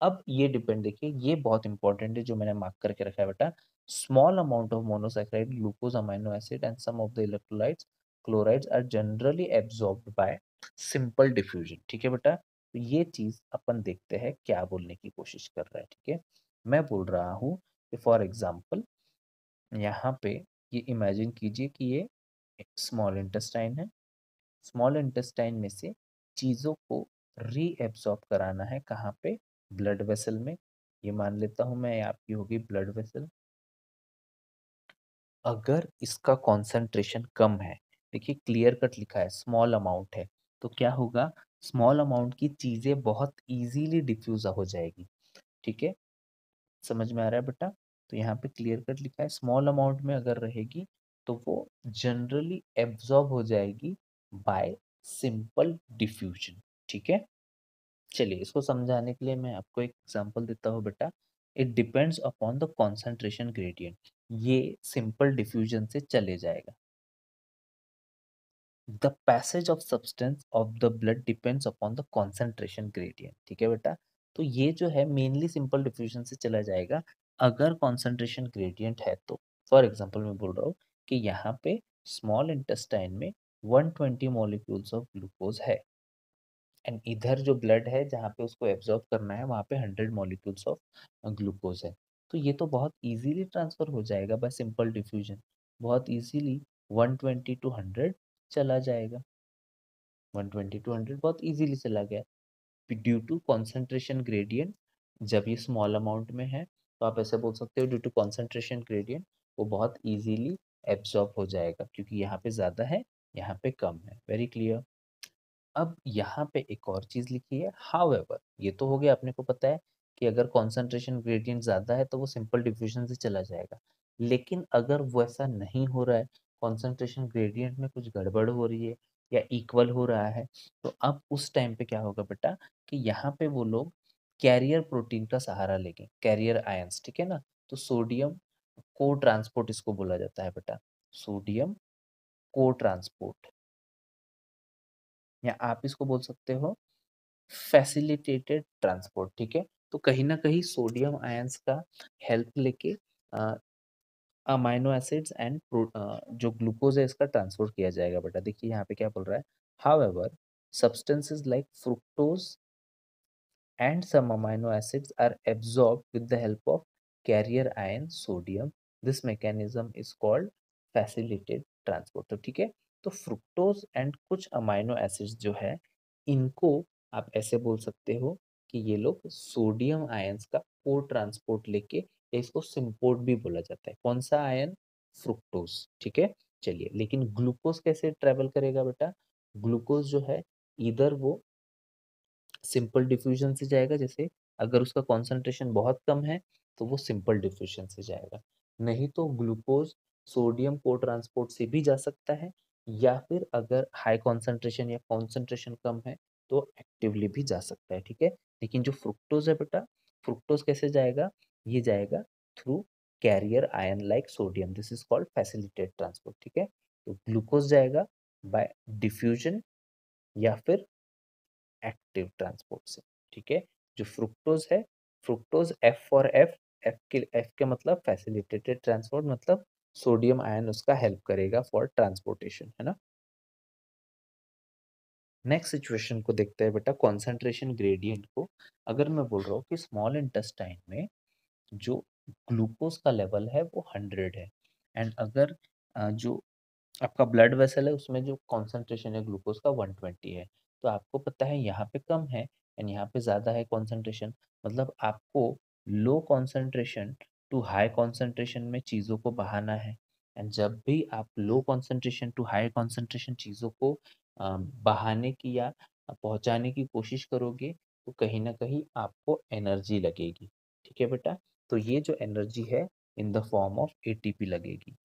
अब ये डिपेंड, देखिए ये बहुत इंपॉर्टेंट है जो मैंने मार्क करके रखा है बेटा, small amount of monosaccharide, glucose, amino acid and some of the electrolytes, chlorides are generally absorbed by simple diffusion, ठीक है बेटा। तो ये चीज अपन देखते हैं क्या बोलने की कोशिश कर रहा है, ठीक है। मैं बोल रहा हूँ कि फॉर एग्जाम्पल यहाँ पे ये इमेजिन कीजिए कि ये स्मॉल इंटेस्टाइन है, स्मॉल इंटेस्टाइन में से चीज़ों को रीएब्सॉर्ब कराना है कहाँ पे, ब्लड वेसल में। ये मान लेता हूँ मैं, आपकी होगी ब्लड वेसल। अगर इसका कॉन्सेंट्रेशन कम है, देखिए क्लियर कट लिखा है स्मॉल अमाउंट है, तो क्या होगा, स्मॉल अमाउंट की चीज़ें बहुत इजीली डिफ्यूज हो जाएगी, ठीक है। समझ में आ रहा है बेटा। तो यहाँ पे क्लियर कट लिखा है स्मॉल अमाउंट में अगर रहेगी तो वो जनरली एब्जॉर्ब हो जाएगी बाय सिंपल डिफ्यूजन, ठीक है। चलिए इसको समझाने के लिए मैं आपको एक एग्जांपल देता हूँ बेटा। It depends upon the concentration gradient, ये सिंपल डिफ्यूजन से चले जाएगा। The passage of substance of the blood depends upon the concentration gradient, ठीक है बेटा। तो ये जो है मेनली सिंपल डिफ्यूजन से चला जाएगा अगर कॉन्सेंट्रेशन ग्रेडियंट है तो। फॉर एग्जांपल मैं बोल रहा हूँ कि यहाँ पे स्मॉल इंटेस्टाइन में 120 मॉलिक्यूल्स ऑफ ग्लूकोज है, एंड इधर जो ब्लड है जहाँ पे उसको एब्जॉर्ब करना है वहाँ पे 100 मॉलिक्यूल्स ऑफ ग्लूकोज है। तो ये तो बहुत इजीली ट्रांसफर हो जाएगा बाय सिंपल डिफ्यूजन, बहुत इजीली 120 टू 100 चला जाएगा, 120 टू 100 बहुत इजीली चला गया ड्यू टू कॉन्सेंट्रेशन ग्रेडियंट। जब ये स्मॉल अमाउंट में है तो आप ऐसे बोल सकते हो ड्यू टू कॉन्सेंट्रेशन ग्रेडियंट वो बहुत इजीली एब्जॉर्ब हो जाएगा, क्योंकि यहाँ पे ज़्यादा है, यहाँ पे कम है। Very clear. अब यहाँ पे एक और चीज़ लिखी है, हाउएवर, ये तो हो गया अपने को पता है कि अगर कॉन्सेंट्रेशन ग्रेडियंट ज़्यादा है तो वो सिंपल डिफ्यूजन से चला जाएगा। लेकिन अगर वो ऐसा नहीं हो रहा है, कॉन्सेंट्रेशन ग्रेडियंट में कुछ गड़बड़ हो रही है या इक्वल हो रहा है, तो अब उस टाइम पे क्या होगा बेटा, कि यहाँ पे वो लोग कैरियर प्रोटीन का सहारा लेंगे, कैरियर आयंस, ठीक है ना। तो सोडियम को ट्रांसपोर्ट इसको बोला जाता है बेटा, सोडियम को ट्रांसपोर्ट, या आप इसको बोल सकते हो फैसिलिटेटेड ट्रांसपोर्ट, ठीक है। तो कहीं ना कहीं सोडियम आयंस का हेल्प लेके अमाइनो एसिड्स एंड जो ग्लूकोज है इसका ट्रांसपोर्ट किया जाएगा बेटा। देखिए यहाँ पे क्या बोल रहा है, however substances like fructose and some amino acids are absorbed with the help of carrier ion sodium. This mechanism is called facilitated transport. तो ठीक है, तो फ्रुक्टोज एंड कुछ अमाइनो एसिड्स जो है, इनको आप ऐसे बोल सकते हो कि ये लोग सोडियम आयंस का को ट्रांसपोर्ट लेके, इसको सिंपोर्ट भी बोला जाता है। कौन सा आयन? फ्रुक्टोज। ठीक है, चलिए, लेकिन ग्लूकोज कैसे ट्रेवल करेगा बेटा? ग्लूकोज जो है, इधर वो सिंपल डिफ्यूजन से जाएगा, जैसे अगर उसका कॉन्सेंट्रेशन बहुत कम है तो वो सिंपल डिफ्यूजन से जाएगा, नहीं तो ग्लूकोज सोडियम को ट्रांसपोर्ट से भी जा सकता है, या फिर अगर हाई कॉन्सेंट्रेशन या कॉन्सेंट्रेशन कम है तो एक्टिवली भी जा सकता है। ठीक है, लेकिन जो फ्रुक्टोज है बेटा, फ्रुक्टोज कैसे जाएगा? ये जाएगा through carrier ion like sodium, this is called facilitate transport. ठीक है, तो ग्लूकोज जाएगा बाय डिफ्यूजन या फिर एक्टिव ट्रांसपोर्ट से। ठीक है, जो फ्रुक्टोज है, फ्रुक्टोज एफ फॉर एफ के मतलब फैसिलिटेटेड ट्रांसपोर्ट, मतलब सोडियम आयन उसका हेल्प करेगा फॉर ट्रांसपोर्टेशन, है ना। नेक्स्ट सिचुएशन को देखते हैं बेटा, कॉन्सेंट्रेशन ग्रेडियंट को। अगर मैं बोल रहा हूँ कि स्मॉल इंटेस्टाइन में जो ग्लूकोज का लेवल है वो 100 है, एंड अगर जो आपका ब्लड वेसल है उसमें जो कॉन्सेंट्रेशन है ग्लूकोज का 120 है, तो आपको पता है यहाँ पे कम है एंड यहाँ पे ज़्यादा है कॉन्सेंट्रेशन, मतलब आपको low concentration to high concentration में चीज़ों को बहाना है। एंड जब भी आप low concentration to high concentration चीज़ों को बहाने की या पहुँचाने की कोशिश करोगे, तो कहीं ना कहीं आपको एनर्जी लगेगी। ठीक है बेटा, तो ये जो एनर्जी है इन द फॉर्म ऑफ एटीपी लगेगी।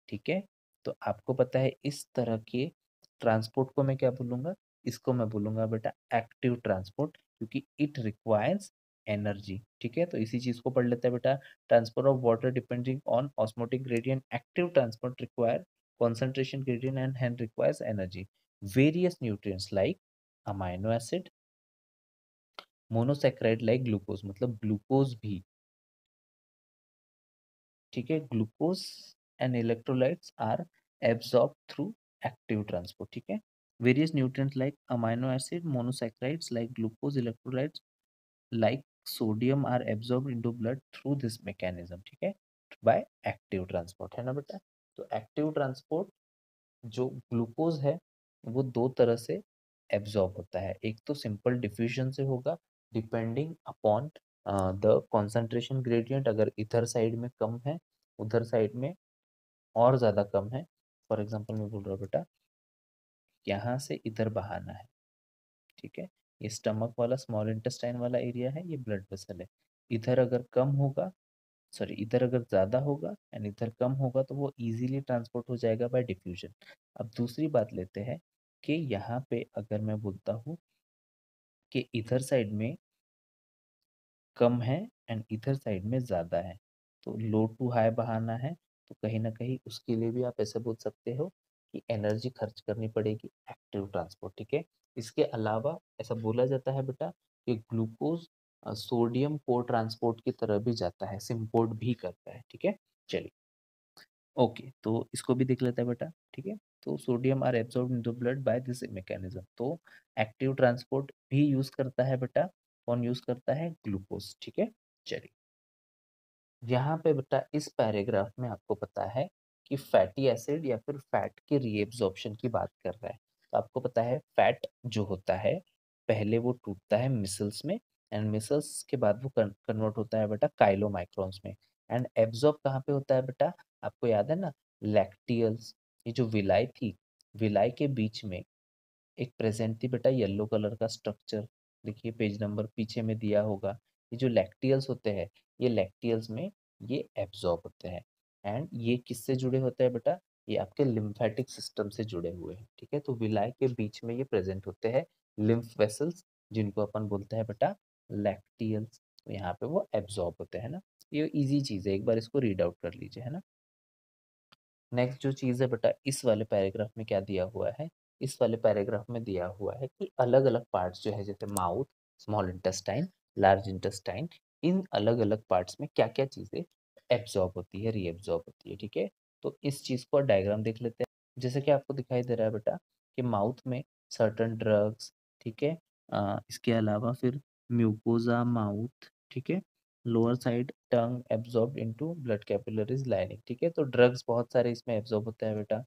ठीक है, तो आपको पता है इस तरह के ट्रांसपोर्ट को मैं क्या बोलूँगा? इसको मैं बोलूँगा बेटा एक्टिव ट्रांसपोर्ट, क्योंकि इट रिक्वायर्स एनर्जी। ठीक है, तो इसी चीज़ को पढ़ लेते हैं बेटा। Transfer of water depending on osmotic gradient, active transport require concentration gradient and hence requires energy. Various nutrients like amino acid, monosaccharide like glucose, मतलब ग्लूकोज भी, ठीक है, glucose and electrolytes are absorb through active transport. ठीक है, various nutrients like amino acid, monosaccharides like glucose, electrolytes like sodium are absorb into blood through this mechanism. ठीक है, by active transport, है ना बेटा। तो एक्टिव ट्रांसपोर्ट जो glucose है वो दो तरह से एब्जॉर्ब होता है, एक तो सिंपल डिफ्यूजन से होगा depending upon the concentration gradient, अगर इधर साइड में कम है उधर साइड में और ज़्यादा कम है। फॉर एग्जांपल मैं बोल रहा हूँ बेटा, यहाँ से इधर बहाना है, ठीक है, ये स्टमक वाला स्मॉल इंटेस्टाइन वाला एरिया है, ये ब्लड वेसल है, इधर अगर कम होगा, सॉरी इधर अगर ज़्यादा होगा एंड इधर कम होगा तो वो इजीली ट्रांसपोर्ट हो जाएगा बाय डिफ्यूजन। अब दूसरी बात लेते हैं कि यहाँ पे अगर मैं बोलता हूँ कि इधर साइड में कम है एंड इधर साइड में ज़्यादा है, तो लो टू हाई बहाना है, तो कहीं ना कहीं उसके लिए भी आप ऐसे बोल सकते हो कि एनर्जी खर्च करनी पड़ेगी एक्टिव ट्रांसपोर्ट। ठीक है, इसके अलावा ऐसा बोला जाता है बेटा कि ग्लूकोज सोडियम को ट्रांसपोर्ट की तरह भी जाता है, सिंपोर्ट भी करता है। ठीक है, चलिए, ओके, तो इसको भी देख लेते हैं बेटा। ठीक है, तो sodium are absorb into blood by this mechanism, तो एक्टिव ट्रांसपोर्ट भी यूज करता है बेटा, कौन यूज करता है? ग्लूकोज। ठीक है, चलिए, यहाँ पे बेटा इस पैराग्राफ में आपको पता है कि फैटी एसिड या फिर फैट के रीएब्जॉर्प्शन की बात कर रहा है। तो आपको पता है फैट जो होता है पहले वो टूटता है मिसल्स में, एंड मिसल्स के बाद वो कन्वर्ट होता है बेटा काइलोमाइक्रॉन्स में, एंड एब्जॉर्ब कहाँ पे होता है बेटा? आपको याद है ना, लैक्टियल्स, ये जो विलाई थी, विलाई के बीच में एक प्रेजेंट थी बेटा येलो कलर का स्ट्रक्चर, देखिए पेज नंबर पीछे में दिया होगा। ये जो लैक्टियल्स होते हैं, ये लैक्टियल्स में ये एब्जॉर्ब होते हैं, एंड ये किससे जुड़े होते हैं बेटा? ये आपके लिम्फेटिक सिस्टम से जुड़े हुए हैं। ठीक है, तो विलाय के बीच में ये प्रेजेंट होते हैं लिम्फ वेसल्स, जिनको अपन बोलते हैं बेटा लैक्टियल्स, तो यहाँ पे वो एब्जॉर्ब होते हैं ना। ये इजी चीज़ है, एक बार इसको रीड आउट कर लीजिए, है ना। नेक्स्ट जो चीज़ है बेटा, इस वाले पैराग्राफ में क्या दिया हुआ है? इस वाले पैराग्राफ में दिया हुआ है कि अलग अलग पार्ट्स जो है, जैसे mouth, small intestine, large intestine, इन अलग अलग पार्ट्स में क्या क्या चीज़ें एब्जॉर्ब होती है, रीएब्जॉर्ब होती है। ठीक है, तो इस चीज़ को डायग्राम देख लेते हैं। जैसे कि आपको दिखाई दे रहा है बेटा कि माउथ में सर्टन ड्रग्स, ठीक है, इसके अलावा फिर म्यूकोजा माउथ, ठीक है, lower side tongue absorb into blood capillaries lining, ठीक है। तो ड्रग्स बहुत सारे इसमें एब्जॉर्ब होता है बेटा,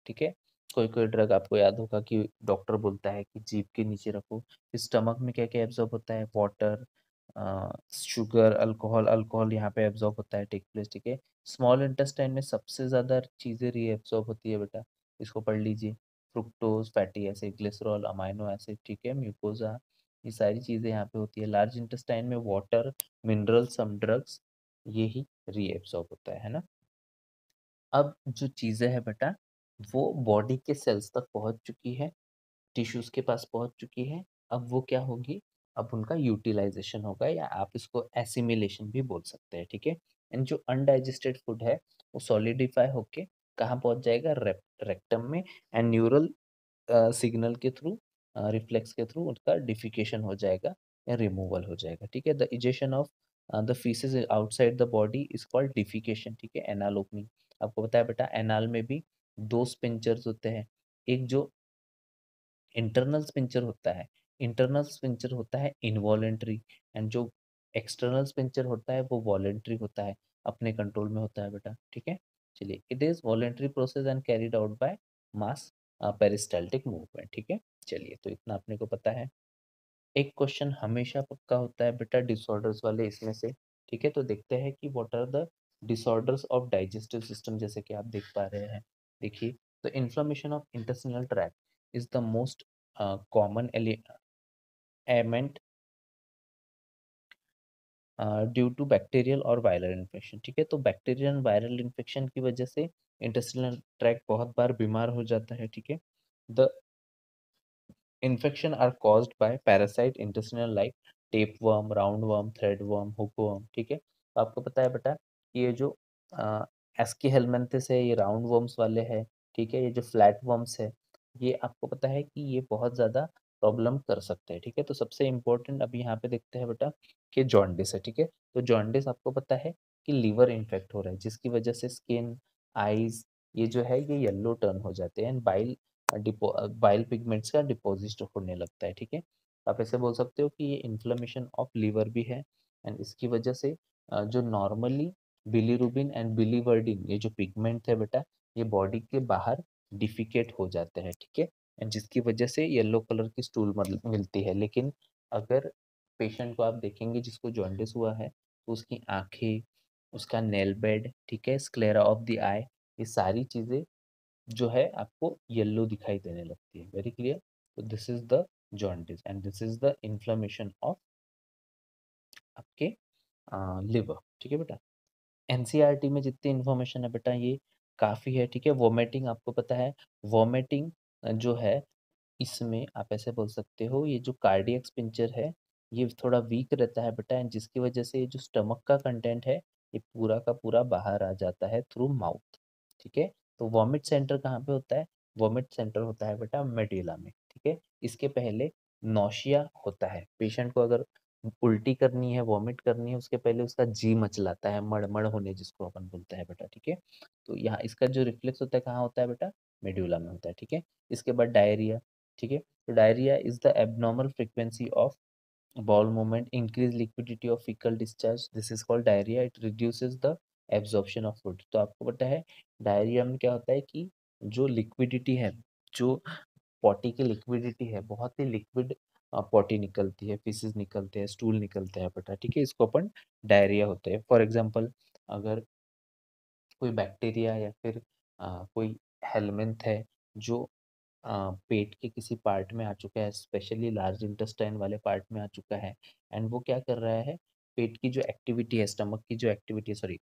ठीक है। कोई कोई ड्रग आपको याद होगा कि डॉक्टर बोलता है कि जीभ के नीचे रखो। स्टमक में क्या क्या एब्जॉर्ब होता है, वाटर, शुगर, अल्कोहल, अल्कोहल यहाँ पे एब्जॉर्ब होता है, टेक प्लेस, ठीक है। स्मॉल इंटेस्टाइन में सबसे ज्यादा चीजें रीएब्जॉर्ब होती है बेटा, इसको पढ़ लीजिए। Fructose, fatty acid, glycerol, amino acid, ठीक है, म्यूकोजा, ये सारी चीजें यहाँ पे होती है। लार्ज इंटेस्टाइन में वाटर, मिनरल, सम ड्रग्स, ये ही रीएब्सॉर्ब होता है ना। अब जो चीजें है बेटा, वो बॉडी के सेल्स तक पहुंच चुकी है, टिश्यूज के पास पहुंच चुकी है। अब वो क्या होगी, अब उनका यूटिलाइजेशन होगा, या आप इसको एसिमिलेशन भी बोल सकते हैं, ठीक है। एंड जो अनडाइजेस्टेड फूड है वो सॉलिडिफाई होके कहाँ पहुंच जाएगा, रेक्टम में, एंड न्यूरल सिग्नल के थ्रू, रिफ्लेक्स के थ्रू उनका डिफिकेशन हो जाएगा या रिमूवल हो जाएगा, ठीक है। The egestion of the faeces outside the body is called defecation, ठीक है। एनाल ओपनिंग, आपको पता है बेटा एनाल में भी दो स्पिंचर्स होते हैं। एक जो इंटरनल स्पिंचर होता है, इंटरनल स्पिंचर होता है इनवॉलेंट्री, एंड जो एक्सटर्नल स्पिंचर होता है वो वॉलेंट्री होता है, अपने कंट्रोल में होता है बेटा, ठीक है। चलिए, it is voluntary process and carried out by mass peristaltic movement, ठीक है। चलिए, तो इतना अपने को पता है। एक क्वेश्चन हमेशा पक्का होता है बेटा डिसऑर्डर्स वाले इसमें से, ठीक है। तो देखते हैं कि what are the disorders of digestive system, जैसे कि आप देख पा रहे हैं। देखिए, the inflammation of intestinal tract is the most common element due to bacterial और वायरल इन्फेक्शन, ठीक है। तो बैक्टीरियल एंड वायरल इन्फेक्शन की वजह से इंटेस्टिनल ट्रैक्ट बहुत बार बीमार हो जाता है, ठीक है। The infection are caused by parasite intestinal like tapeworm, roundworm, threadworm, hookworm, ठीक है। तो आपको पता है बेटा कि ये जो एस्की हेलमिंथेस है, ये राउंड वर्म्स वाले हैं, ठीक है। ये जो फ्लैट वर्म्स है, ये आपको पता है कि ये बहुत ज़्यादा प्रॉब्लम कर सकते हैं, ठीक है। तो सबसे इम्पोर्टेंट अभी यहाँ पे देखते हैं बेटा कि जॉन्डिस है, ठीक है। तो जॉन्डिस आपको पता है कि लीवर इन्फेक्ट हो रहा है, जिसकी वजह से स्किन, आईज, ये जो है ये येलो टर्न हो जाते हैं, एंड बाइल पिगमेंट्स का डिपॉजिट होने लगता है, ठीक है। आप ऐसे बोल सकते हो कि ये इन्फ्लेमेशन ऑफ लीवर भी है, एंड इसकी वजह से जो नॉर्मली बिलीरुबिन एंड बिलीवर्डिन, ये जो पिगमेंट है बेटा, ये बॉडी के बाहर डिफिकेट हो जाते हैं, ठीक है। एंड जिसकी वजह से येलो कलर की स्टूल मिलती है। लेकिन अगर पेशेंट को आप देखेंगे जिसको जॉन्डिस हुआ है, तो उसकी आंखें, उसका नेल बेड, ठीक है, स्क्लेरा ऑफ द आई, ये सारी चीजें जो है आपको येलो दिखाई देने लगती है। Very clear. तो this is the jaundice and this is the inflammation of आपके लिवर, ठीक है बेटा। एनसीईआरटी में जितनी इन्फॉर्मेशन है बेटा ये काफ़ी है, ठीक है। वॉमिटिंग आपको पता है, वॉमिटिंग जो है इसमें आप ऐसे बोल सकते हो, ये जो कार्डियक स्पिंचर है ये थोड़ा वीक रहता है बेटा, एंड जिसकी वजह से ये जो स्टमक का कंटेंट है ये पूरा का पूरा बाहर आ जाता है थ्रू माउथ, ठीक है। तो वॉमिट सेंटर कहाँ पे होता है, वॉमिट सेंटर होता है बेटा मेडुला में, ठीक है। इसके पहले नौशिया होता है, पेशेंट को अगर उल्टी करनी है, वॉमिट करनी है, उसके पहले उसका जी मचलाता है, मड़मड़ होने जिसको अपन बोलते हैं बेटा, ठीक है। तो यहाँ इसका जो रिफ्लेक्स होता है कहाँ होता है बेटा, मेडुला में होता है, ठीक है। इसके बाद डायरिया, ठीक है। तो diarrhoea is the abnormal frequency of bowel movement, increase liquidity of fecal discharge, this is called diarrhea, it reduces the absorption of food। तो आपको पता है डायरिया में क्या होता है कि जो लिक्विडिटी है, जो पॉटी की लिक्विडिटी है, बहुत ही लिक्विड पॉटी निकलती है, फीसेस निकलते हैं, स्टूल निकलते हैं बेटा, ठीक है। इसको अपन डायरिया होते हैं। फॉर एग्जांपल, अगर कोई बैक्टीरिया या फिर कोई हेलमिंथ है जो पेट के किसी पार्ट में आ चुका है, स्पेशली लार्ज इंटेस्टाइन वाले पार्ट में आ चुका है, एंड वो क्या कर रहा है, पेट की जो एक्टिविटी है, स्टमक की जो एक्टिविटी है, सॉरी,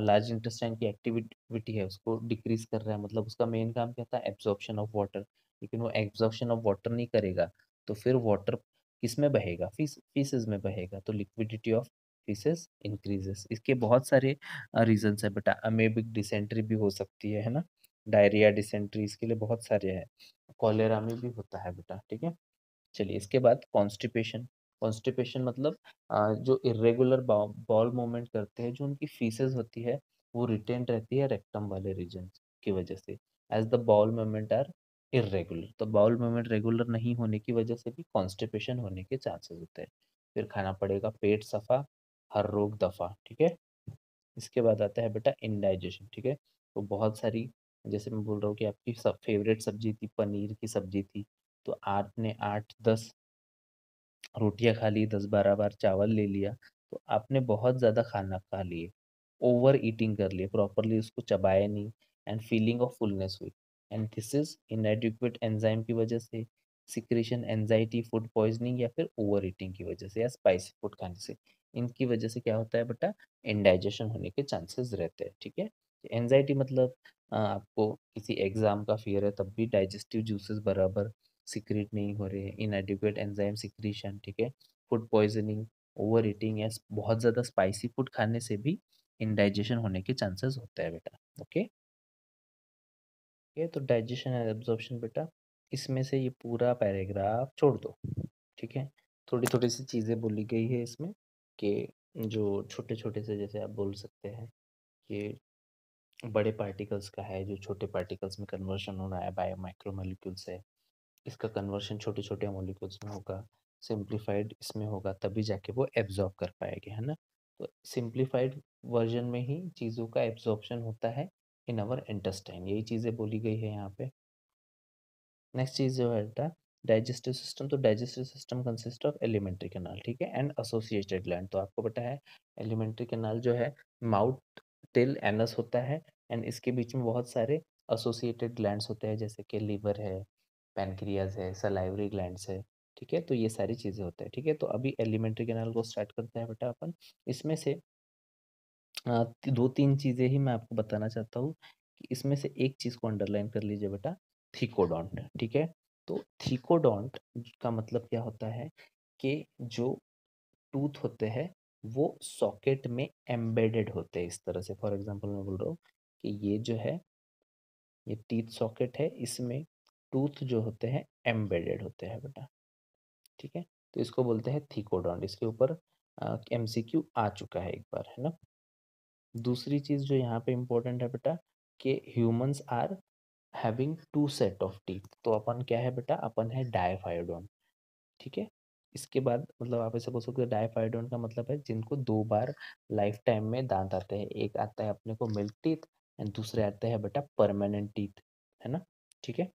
लार्ज इंटेस्टाइन की एक्टिविटी है, उसको डिक्रीज कर रहा है। मतलब उसका मेन काम क्या था, एब्जॉर्प्शन ऑफ वाटर। लेकिन वो एब्जॉर्प्शन ऑफ वाटर नहीं करेगा, तो फिर वाटर किस में बहेगा, फीसेस में बहेगा, तो लिक्विडिटी ऑफ फीसेस इंक्रीजेस। इसके बहुत सारे रीजंस है बेटा, अमेबिक डिसेंट्री भी हो सकती है ना, डायरिया, डिसेंट्री, इसके लिए बहुत सारे हैं। कॉलेरा में भी होता है बेटा, ठीक है। चलिए, इसके बाद कॉन्स्टिपेशन। कॉन्स्टिपेशन मतलब जो इरेगुलर बॉल मूवमेंट करते हैं, जो उनकी फीसेस होती है वो रिटेन रहती है रेक्टम वाले रीजन की वजह से, as the bowel movement are irregular. तो बॉल मूवमेंट रेगुलर नहीं होने की वजह से भी कॉन्स्टिपेशन होने के चांसेस होते हैं। फिर खाना पड़ेगा पेट सफ़ा, हर रोग दफ़ा, ठीक है। इसके बाद आता है बेटा इंडाइजेशन, ठीक है। तो बहुत सारी, जैसे मैं बोल रहा हूँ कि आपकी सब फेवरेट सब्जी थी, पनीर की सब्जी थी, तो आपने 8-10 रोटियाँ खा ली, 10-12 बार चावल ले लिया, तो आपने बहुत ज़्यादा खाना खा लिए, ओवर ईटिंग कर लिए, प्रॉपर्ली उसको चबाया नहीं, एंड फीलिंग ऑफ फुलनेस हुई, एंड दिस इज इनएडिक्वेट एंजाइम की वजह से, सिक्रेशन एंजाइटी, फूड पॉइजनिंग, या फिर ओवर ईटिंग की वजह से, या स्पाइसी फूड खाने से, इनकी वजह से क्या होता है बेटा, इंडाइजेशन होने के चांसेस रहते हैं, ठीक है। एंजाइटी मतलब आपको किसी एग्जाम का फियर है, तब भी डाइजेस्टिव जूसेस बराबर सिक्रेट नहीं हो रहे हैं, इनएडिक्वेट एंजाइम सिक्रीशन, ठीक है। फूड पॉइजनिंग, ओवर ईटिंग, या बहुत ज़्यादा स्पाइसी फूड खाने से भी इंडाइजेशन होने के चांसेस होते हैं बेटा, ओके। ये तो डाइजेशन एंड एब्जॉर्प्शन बेटा, इसमें से ये पूरा पैराग्राफ छोड़ दो, ठीक है। थोड़ी थोड़ी सी चीज़ें बोली गई है इसमें, कि जो छोटे छोटे से, जैसे आप बोल सकते हैं कि बड़े पार्टिकल्स का है, जो छोटे पार्टिकल्स में कन्वर्शन हो रहा है, बायो माइक्रोमोलिक्यूल्स है, इसका कन्वर्शन छोटे छोटे मॉलिक्यूल्स में होगा, सिंप्लीफाइड इसमें होगा, तभी जाके वो एब्जॉर्ब कर पाएंगे, है ना। तो सिंप्लीफाइड वर्जन में ही चीज़ों का एब्जॉर्प्शन होता है इन आवर इंटेस्टाइन, यही चीज़ें बोली गई है यहाँ पे। नेक्स्ट चीज़ जो है बेटा, डाइजेस्टिव सिस्टम, तो digestive system consist of alimentary canal, ठीक है, एंड एसोसिएटेड ग्लैंड। तो आपको पता है एलिमेंट्री कैनाल जो है माउथ टिल एनस होता है, एंड इसके बीच में बहुत सारे एसोसिएटेड ग्लैंड्स होते हैं, जैसे कि लीवर है, पैनक्रियाज है, सलाइवरी ग्लैंड्स है, ठीक है। तो ये सारी चीज़ें होते हैं, ठीक है। तो अभी एलिमेंट्री कैनाल को स्टार्ट करते हैं बेटा अपन। इसमें से 2-3 चीज़ें ही मैं आपको बताना चाहता हूँ, कि इसमें से एक चीज़ को अंडरलाइन कर लीजिए बेटा, थीकोडॉन्ट, ठीक है। तो थीकोडॉन्ट का मतलब क्या होता है, कि जो टूथ होते हैं वो सॉकेट में एम्बेडेड होते हैं, इस तरह से। फॉर एग्जांपल मैं बोल रहा हूँ कि ये जो है, ये टीथ सॉकेट है, इसमें टूथ जो होते हैं एम्बेडेड होते हैं बेटा, ठीक है। तो इसको बोलते हैं थीकोडॉन्ट। इसके ऊपर एमसीक्यू आ चुका है एक बार, है ना। दूसरी चीज़ जो यहाँ पे इम्पोर्टेंट है बेटा, कि humans are having 2 set of teeth. तो अपन क्या है बेटा, अपन है डायफाइडोन, ठीक है। इसके बाद मतलब आप ऐसे बोल सकते हो, डायफाइडोन का मतलब है जिनको 2 बार लाइफ टाइम में दांत आते हैं। एक आता है अपने को मिल्क टीथ, एंड दूसरे आते हैं बेटा परमानेंट टीथ, है ना, ठीक है।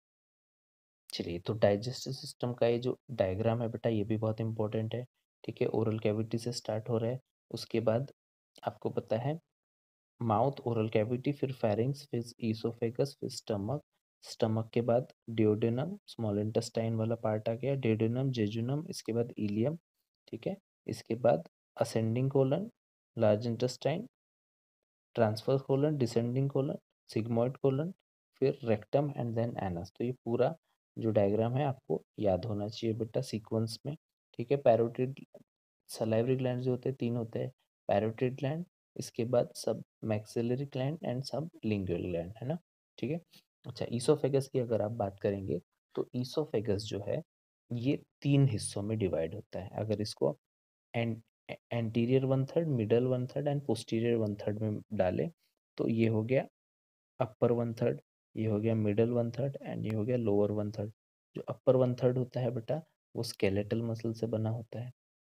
चलिए, तो डाइजेस्टिव सिस्टम का ये जो डायग्राम है बेटा, ये भी बहुत इंपॉर्टेंट है, ठीक है। ओरल कैविटी से स्टार्ट हो रहा है, उसके बाद आपको पता है माउथ, ओरल कैविटी, फिर फेरिंग्स, फिर ईसोफेगस, फिर स्टमक, स्टमक के बाद डिओडेनम, स्मॉल इंटेस्टाइन वाला पार्ट आ गया, डिओडेनम, जेजुनम, इसके बाद इलियम, ठीक है। इसके बाद ascending colon, large intestine, transfer colon, descending colon, sigmoid colon, फिर रेक्टम, एंड देन एनस। तो ये पूरा जो डायग्राम है आपको याद होना चाहिए बेटा सीक्वेंस में, ठीक है। पैरोटिड, सलाइवरी ग्लैंड जो होते हैं 3 होते हैं, पैरोटिड ग्लैंड, इसके बाद सब मैक्सिलरी ग्लैंड, एंड सब लिंगुअल ग्लैंड, है ना, ठीक है। अच्छा, ईसोफेगस की अगर आप बात करेंगे, तो ईसोफेगस जो है ये 3 हिस्सों में डिवाइड होता है। अगर इसको एंटीरियर 1/3, मिडल 1/3 एंड पोस्टीरियर 1/3 में डालें, तो ये हो गया अपर 1/3, ये हो गया मिडल 1/3, एंड ये हो गया लोअर 1/3। जो अपर 1/3 होता है बेटा, वो स्केलेटल मसल से बना होता है।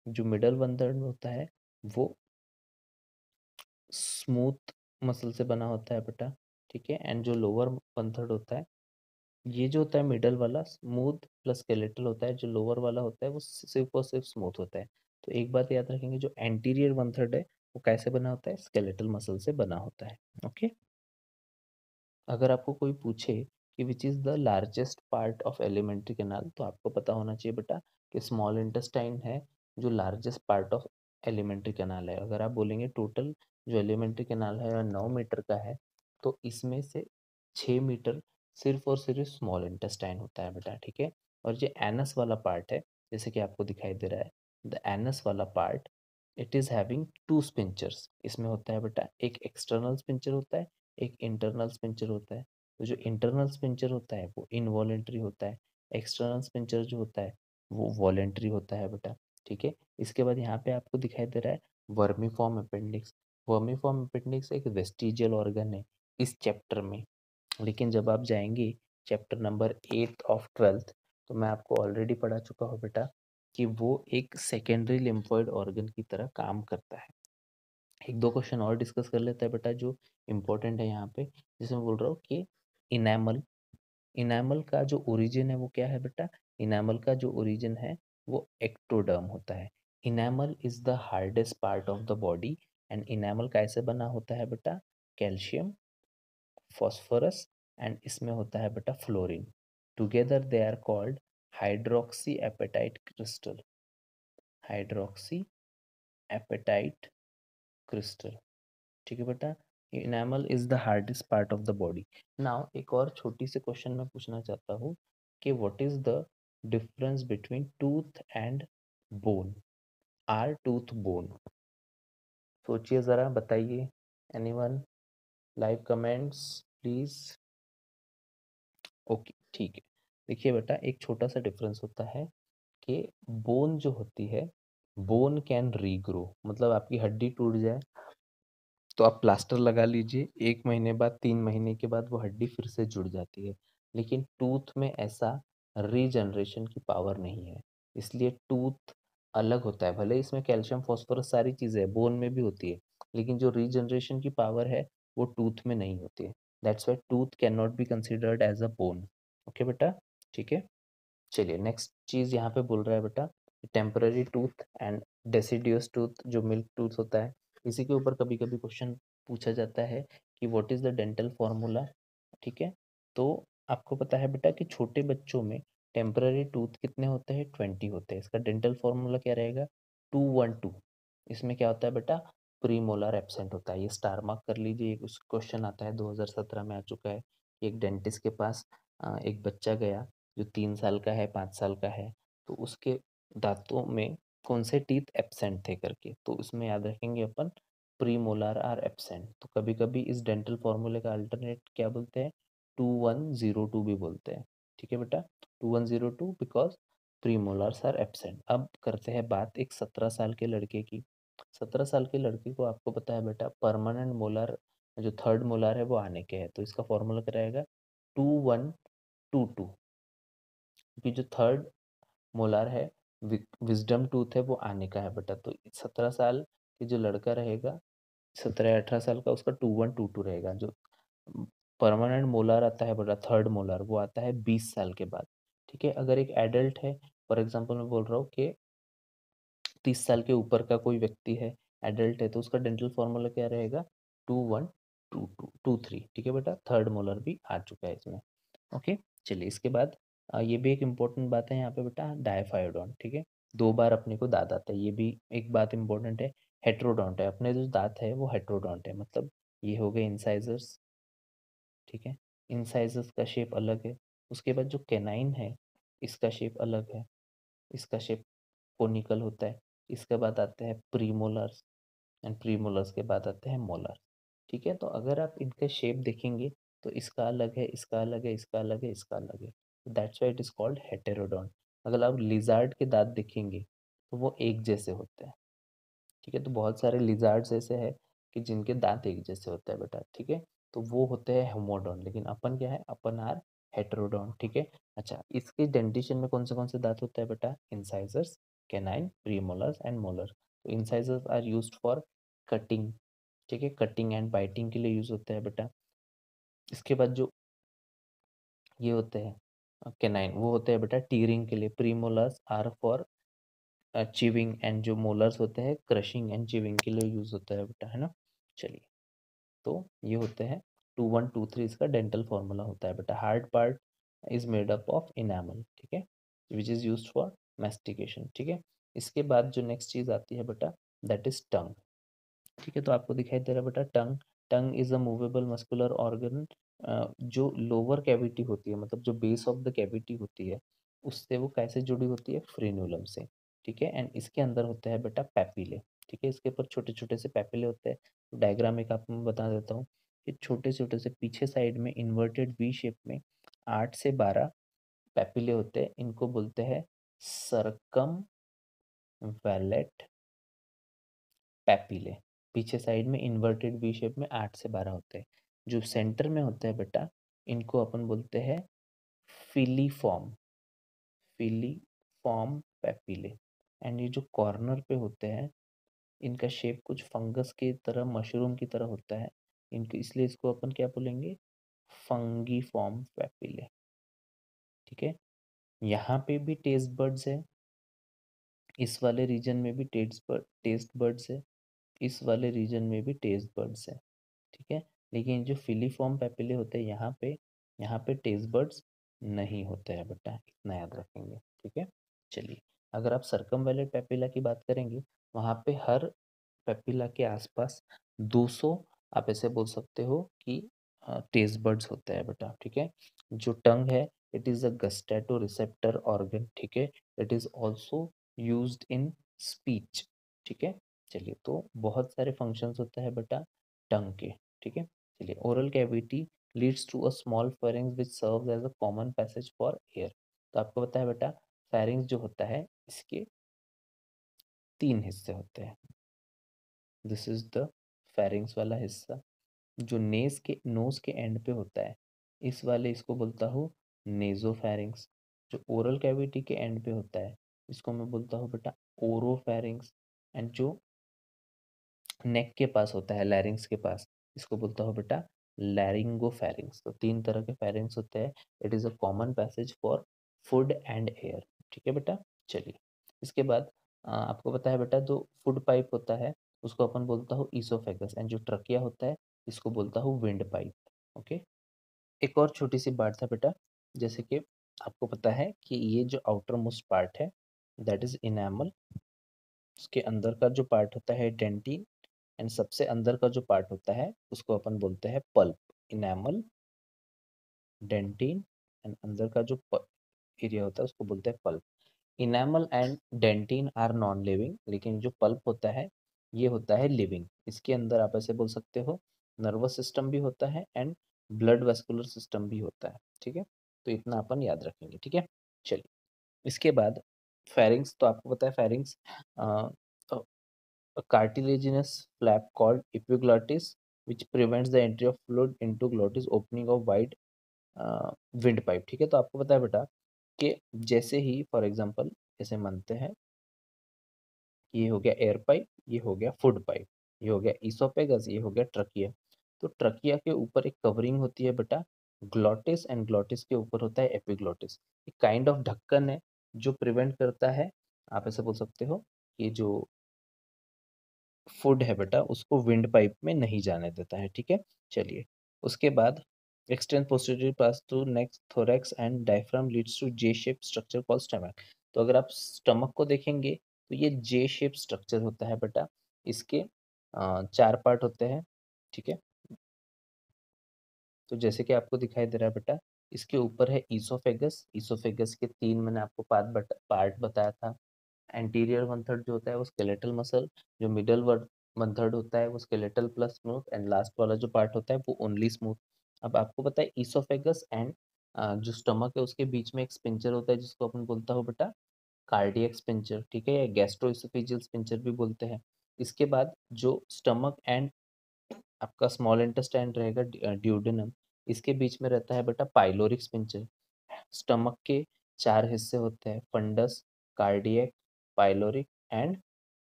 जो मिडल 1/3 होता है वो स्मूथ मसल से बना होता है बेटा, ठीक है। एंड जो लोअर 1/3 होता है, ये जो होता है मिडल वाला स्मूथ प्लस स्केलेटल होता है, जो लोअर वाला होता है वो सिर्फ और सिर्फ स्मूथ होता है। तो एक बात याद रखेंगे, जो एंटीरियर 1/3 है वो कैसे बना होता है, स्केलेटल मसल से बना होता है, ओके। अगर आपको कोई पूछे कि which is the largest part of alimentary canal, तो आपको पता होना चाहिए बेटा कि स्मॉल इंटेस्टाइन है जो largest part of alimentary canal है। अगर आप बोलेंगे टोटल जो एलिमेंट्री कैनाल है 9 मीटर का है, तो इसमें से 6 मीटर सिर्फ और सिर्फ स्मॉल इंटेस्टाइन होता है बेटा, ठीक है। और जो एनस वाला पार्ट है, जैसे कि आपको दिखाई दे रहा है, द एनस वाला पार्ट, इट इज़ हैविंग 2 स्पिंचर्स। इसमें होता है बेटा एक एक्सटर्नल स्पिंचर होता है, एक इंटरनल स्पिंचर होता है। तो जो इंटरनल स्पिंचर होता है वो इनवॉलेंट्री होता है, एक्सटर्नल स्पिंचर जो होता है वो वॉलेंट्री होता है बेटा, ठीक है। इसके बाद यहाँ पे आपको दिखाई दे रहा है वर्मीफॉर्म अपेंडिक्स। वर्मीफॉर्म अपेंडिक्स एक वेस्टिजियल ऑर्गन है इस चैप्टर में, लेकिन जब आप जाएंगे चैप्टर नंबर 8 ऑफ 12th, तो मैं आपको ऑलरेडी पढ़ा चुका हूँ बेटा कि वो एक सेकेंडरी लिम्फोइड ऑर्गन की तरह काम करता है। एक दो क्वेश्चन और डिस्कस कर लेते हैं बेटा जो इम्पोर्टेंट है यहाँ पे, जिसमें बोल रहा हूँ कि इनेमल इनेमल का जो ओरिजिन है वो क्या है बेटा? इनेमल का जो ओरिजिन है वो एक्टोडर्म होता है। Enamel is the hardest part of the body and enamel कैसे बना होता है बेटा? कैल्शियम, फॉस्फोरस एंड इसमें होता है बेटा fluorine. Together they are called hydroxy apatite crystal. Hydroxy apatite crystal, ठीक है बेटा। Enamel is the hardest part of the body. Now एक और छोटी सी क्वेश्चन मैं पूछना चाहता हूँ कि what is the difference between tooth and bone? Are tooth bone? सोचिए ज़रा, बताइए। Anyone? Live comments please. Okay, ठीक है। देखिए बेटा, एक छोटा सा डिफरेंस होता है कि बोन जो होती है, बोन कैन रीग्रो, मतलब आपकी हड्डी टूट जाए तो आप प्लास्टर लगा लीजिए, 1 महीने बाद, 3 महीने के बाद वो हड्डी फिर से जुड़ जाती है। लेकिन टूथ में ऐसा रीजनरेशन की पावर नहीं है, इसलिए टूथ अलग होता है। भले इसमें कैल्शियम, फॉस्फोरस सारी चीज़ें हैं, बोन में भी होती है, लेकिन जो रीजनरेशन की पावर है वो टूथ में नहीं होती है। That's why tooth can not be considered as a bone. Okay बेटा, ठीक है। चलिए नेक्स्ट चीज़ यहाँ पे बोल रहा है बेटा, temporary tooth and deciduous tooth, जो मिल्क टूथ होता है, इसी के ऊपर कभी कभी क्वेश्चन पूछा जाता है कि what is the dental formula. ठीक है, तो आपको पता है बेटा कि छोटे बच्चों में टेम्पररी टूथ कितने होते हैं? 20 होते हैं। इसका डेंटल फॉर्मूला क्या रहेगा? 212। इसमें क्या होता है बेटा? प्रीमोलर एब्सेंट होता है। ये स्टार मार्क कर लीजिए, उस क्वेश्चन आता है 2017 में आ चुका है। एक डेंटिस्ट के पास एक बच्चा गया जो 3 साल का है, 5 साल का है, तो उसके दांतों में कौन से टीथ एब्सेंट थे करके, तो उसमें याद रखेंगे अपन प्रीमोलार आर एब्सेंट। तो कभी कभी इस डेंटल फॉर्मूले का अल्टरनेट क्या बोलते हैं? 2102 भी बोलते हैं। ठीक है बेटा, 2102 बिकॉज प्रीमोलार्स आर एब्सेंट। अब करते हैं बात एक 17 साल के लड़के की। 17 साल के लड़के को आपको पता है बेटा परमानेंट मोलार, जो थर्ड मोलार है वो आने के हैं, तो इसका फॉर्मूला क्या रहेगा? 2122। क्योंकि जो थर्ड मोलार है, विजडम टूथ है, वो आने का है बेटा। तो 17 साल के जो लड़का रहेगा, 17 18 साल का, उसका 2122 रहेगा। जो परमानेंट मोलार आता है बेटा, थर्ड मोलार, वो आता है 20 साल के बाद। ठीक है, अगर एक एडल्ट है, फॉर एग्जाम्पल मैं बोल रहा हूँ कि 30 साल के ऊपर का कोई व्यक्ति है, एडल्ट है, तो उसका डेंटल फॉर्मूला क्या रहेगा? 212223। ठीक है बेटा, थर्ड मोलर भी आ चुका है इसमें। ओके, चलिए इसके बाद ये भी एक इम्पोर्टेंट बात है यहाँ पे बेटा, डायफायोडोन। ठीक है, 2 बार अपने को दांत आता है, ये भी एक बात इम्पोर्टेंट है। हेट्रोडोंट है, अपने जो दांत है वो हेट्रोडोंट है, मतलब ये हो गए इंसाइजर्स। ठीक है, इंसाइजर्स का शेप अलग है। उसके बाद जो कैनाइन है, इसका शेप अलग है, इसका शेप कोनिकल होता है। इसके बाद आते हैं प्रीमोलर्स एंड प्रीमोलर्स के बाद आते हैं मोलर। ठीक है, तो अगर आप इनका शेप देखेंगे तो इसका अलग है, इसका अलग है, इसका अलग है, इसका अलग है, that's why it is called heterodont. अगर आप लिजार्ड के दांत देखेंगे तो वो एक जैसे होते हैं। ठीक है, तो बहुत सारे लिजार्ड्स ऐसे हैं कि जिनके दांत एक जैसे होते हैं बेटा। ठीक है, तो वो होते हैं होमोडोन, लेकिन अपन क्या है? अपन आर हेटेरोडोन। ठीक है, अच्छा, इसके डेंटिशन में कौन से दांत होते हैं बेटा? Incisors, canine, premolars and molar. तो incisors are used for cutting. ठीक है, कटिंग एंड बाइटिंग के लिए यूज होता है बेटा। इसके बाद जो ये होते हैं कैनाइन, वो होते हैं बेटा टीयरिंग के लिए। Premolars are for chewing and जो मोलर्स होते हैं क्रशिंग एंड चीविंग के लिए यूज होता है बेटा, है ना। चलिए, तो ये होते हैं 2123, इसका डेंटल फॉर्मूला होता है बेटा। Hard part is made up of enamel, ठीक है, which is used for mastication. ठीक है, इसके बाद जो नेक्स्ट चीज आती है बेटा, दैट इज टंग। ठीक है, तो आपको दिखाई दे रहा है बेटा tongue. Tongue is a movable muscular organ. जो लोअर कैविटी होती है, मतलब जो बेस ऑफ द कैविटी होती है, उससे वो कैसे जुड़ी होती है? फ्रेन्यूलम से। ठीक है, एंड इसके अंदर होता है बेटा पैपिले। ठीक है, इसके ऊपर छोटे छोटे से पैपिले होते हैं। तो डायग्राम एक आपको मैं बता देता हूँ कि छोटे छोटे से पीछे साइड में इन्वर्टेड वी शेप में 8 से 12 पैपिले होते हैं। इनको बोलते हैं सरकम वैलेट पैपिले। पीछे साइड में इन्वर्टेड वी शेप में 8 से 12 होते हैं। जो सेंटर में होता है बेटा, इनको अपन बोलते हैं फिलीफॉर्म। Filiform papillae. एंड ये जो कॉर्नर पे होते हैं, इनका शेप कुछ फंगस की तरह, मशरूम की तरह होता है। इनको इसलिए इसको अपन क्या बोलेंगे, फंगीफॉर्म पैपिले। ठीक है, यहाँ पे भी टेस्ट बर्ड्स है, इस वाले रीजन में भी टेस्ट बर्ड्स है, इस वाले रीजन में भी टेस्ट बर्ड्स है। ठीक है, लेकिन जो फिलीफॉर्म पैपिले होते हैं यहाँ पे टेस्ट बर्ड्स नहीं होते हैं बेटा, इतना याद रखेंगे। ठीक है, चलिए, अगर आप सर्कमवैलेंट पैपिला की बात करेंगे, वहाँ पे हर पैपिला के आसपास 200, आप ऐसे बोल सकते हो कि टेस्ट बर्ड्स होते हैं बेटा। ठीक है, जो टंग है, it is a gustatory receptor organ. ठीक है, it is also used in speech. ठीक है, चलिए, तो बहुत सारे फंक्शंस होते हैं बेटा टंग के। ठीक है, चलिए, oral cavity leads to a small pharynx which serves as a common passage for air. तो आपको पता है बेटा, फेरिंग्स जो होता है इसके 3 हिस्से होते हैं। दिस इज द फेरिंग्स वाला हिस्सा, जो नोज के एंड पे होता है, इस वाले इसको बोलता हूँ नेजोफेरिंग्स। जो ओरल कैविटी के एंड पे होता है, इसको मैं बोलता हूँ बेटा ओरोफेरिंग्स। एंड जो नेक के पास होता है, लैरिंग्स के पास, इसको बोलता हूँ बेटा लैरिंगोफेरिंग्स। तो 3 तरह के फेरिंग्स होते हैं। It is a common passage for food and air. ठीक है बेटा, चलिए, इसके बाद आपको पता है बेटा, जो फूड पाइप होता है उसको अपन बोलता हूँ ईसोफेगस, एंड जो ट्रकिया होता है इसको बोलता हूँ विंड पाइप। ओके, एक और छोटी सी बात था बेटा, जैसे कि आपको पता है कि ये जो आउटर मोस्ट पार्ट है, दैट इज इनेमल, उसके अंदर का जो पार्ट होता है डेंटिन, एंड सबसे अंदर का जो पार्ट होता है उसको अपन बोलते हैं पल्प। इनेमल, डेंटिन, एंड अंदर का जो एरिया होता है उसको बोलते हैं pulp. Enamel and dentin are non living, लेकिन जो पल्प होता है ये होता है लिविंग। इसके अंदर आप ऐसे बोल सकते हो नर्वस सिस्टम भी होता है एंड ब्लड वेस्कुलर सिस्टम भी होता है। ठीक है, तो इतना अपन याद रखेंगे। ठीक है, चलिए, इसके बाद फेरिंग्स, तो आपको पता है pharynx a cartilaginous flap called epiglottis, which prevents the entry of fluid into glottis, opening of wide windpipe। ठीक है, तो आपको पता है बेटा कि जैसे ही फॉर एग्जांपल जैसे मानते हैं, ये हो गया एयर पाइप, ये हो गया फूड पाइप, ये हो गया ईसोफेगस, ये हो गया ट्रकिया। तो ट्रकिया के ऊपर एक कवरिंग होती है बेटा ग्लॉटिस, एंड ग्लॉटिस के ऊपर होता है एपिग्लॉटिस। एक काइंड ऑफ ढक्कन है जो प्रिवेंट करता है, आप ऐसे बोल सकते हो, कि जो फूड है बेटा उसको विंड पाइप में नहीं जाने देता है। ठीक है, चलिए, उसके बाद extend posterior pass to neck, thorax and diaphragm leads to J shape structure called stomach. तो अगर आप स्टमक को देखेंगे तो ये जे शेप स्ट्रक्चर होता है बेटा। इसके 4 पार्ट होते हैं। ठीक है, तो जैसे कि आपको दिखाई दे रहा है बेटा, इसके ऊपर है ईसोफेगस। ईसोफेगस के 3 मैंने आपको पार्ट बताया था। एंटीरियर वन थर्ड जो होता है वो स्केलेटल मसल, जो मिडल वन थर्ड होता है वो skeletal plus smooth, and last वाला जो पार्ट होता है वो ओनली स्मूथ। अब आपको पता है ईसोफेगस एंड जो स्टमक है उसके बीच में एक स्पिंचर होता है जिसको अपन बोलता हो बेटा कार्डियक स्पिंचर। ठीक है, या गैस्ट्रोइसोफेजियल स्पिंचर भी बोलते हैं। इसके बाद जो स्टमक एंड आपका स्मॉल इंटेस्टाइन रहेगा, ड्यूडेनम, इसके बीच में रहता है बेटा पाइलोरिक स्पिंचर। स्टमक के 4 हिस्से होते हैं, फंडस, कार्डियक, पाइलोरिक, एंड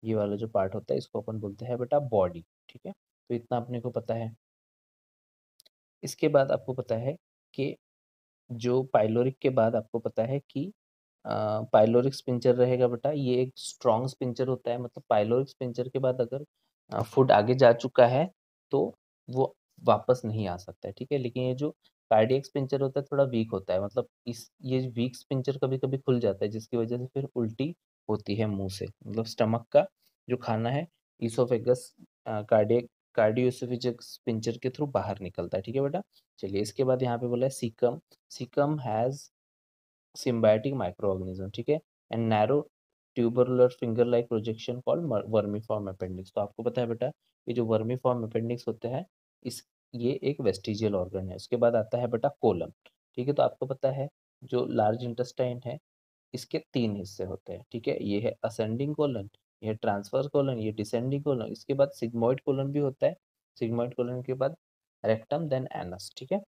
ये वाला जो पार्ट होता है इसको अपन बोलते हैं बेटा बॉडी। ठीक है, तो इतना अपने को पता है। इसके बाद आपको पता है कि जो पाइलोरिक के बाद आपको पता है कि पाइलोरिक स्पिंचर रहेगा बेटा, ये एक स्ट्रॉन्ग स्पिंचर होता है। मतलब पाइलोरिक स्पिंचर के बाद अगर फूड आगे जा चुका है तो वो वापस नहीं आ सकता है। ठीक है, लेकिन ये जो कार्डियक स्पिंचर होता है थोड़ा वीक होता है, मतलब इस ये वीक स्पिंचर कभी कभी खुल जाता है जिसकी वजह से फिर उल्टी होती है मुंह से। मतलब स्टमक का जो खाना है इसोफेगस कार्डियक कार्डियोइसोफेजिक स्पिंचर के थ्रू बाहर निकलता है। ठीक है बेटा, चलिए, इसके बाद यहाँ पे बोला है caecum. Caecum has symbiotic microorganism। ठीक है, and narrow tubular finger like projection called vermiform appendix. तो आपको पता है बेटा, ये जो वर्मीफॉर्म अपेंडिक्स होते हैं इस ये एक वेस्टिजियल ऑर्गन है। उसके बाद आता है बेटा कोलम। ठीक है, तो आपको पता है जो लार्ज इंटेस्टाइन है इसके 3 हिस्से होते हैं। ठीक है, ये है असेंडिंग कोलन, ये है ट्रांसफर कोलन, ये डिसेंडिंग कोलन। इसके बाद सिग्मोइड कोलन भी होता है। सिग्मोइड कोलन के बाद रेक्टम, देन एनस। ठीक है,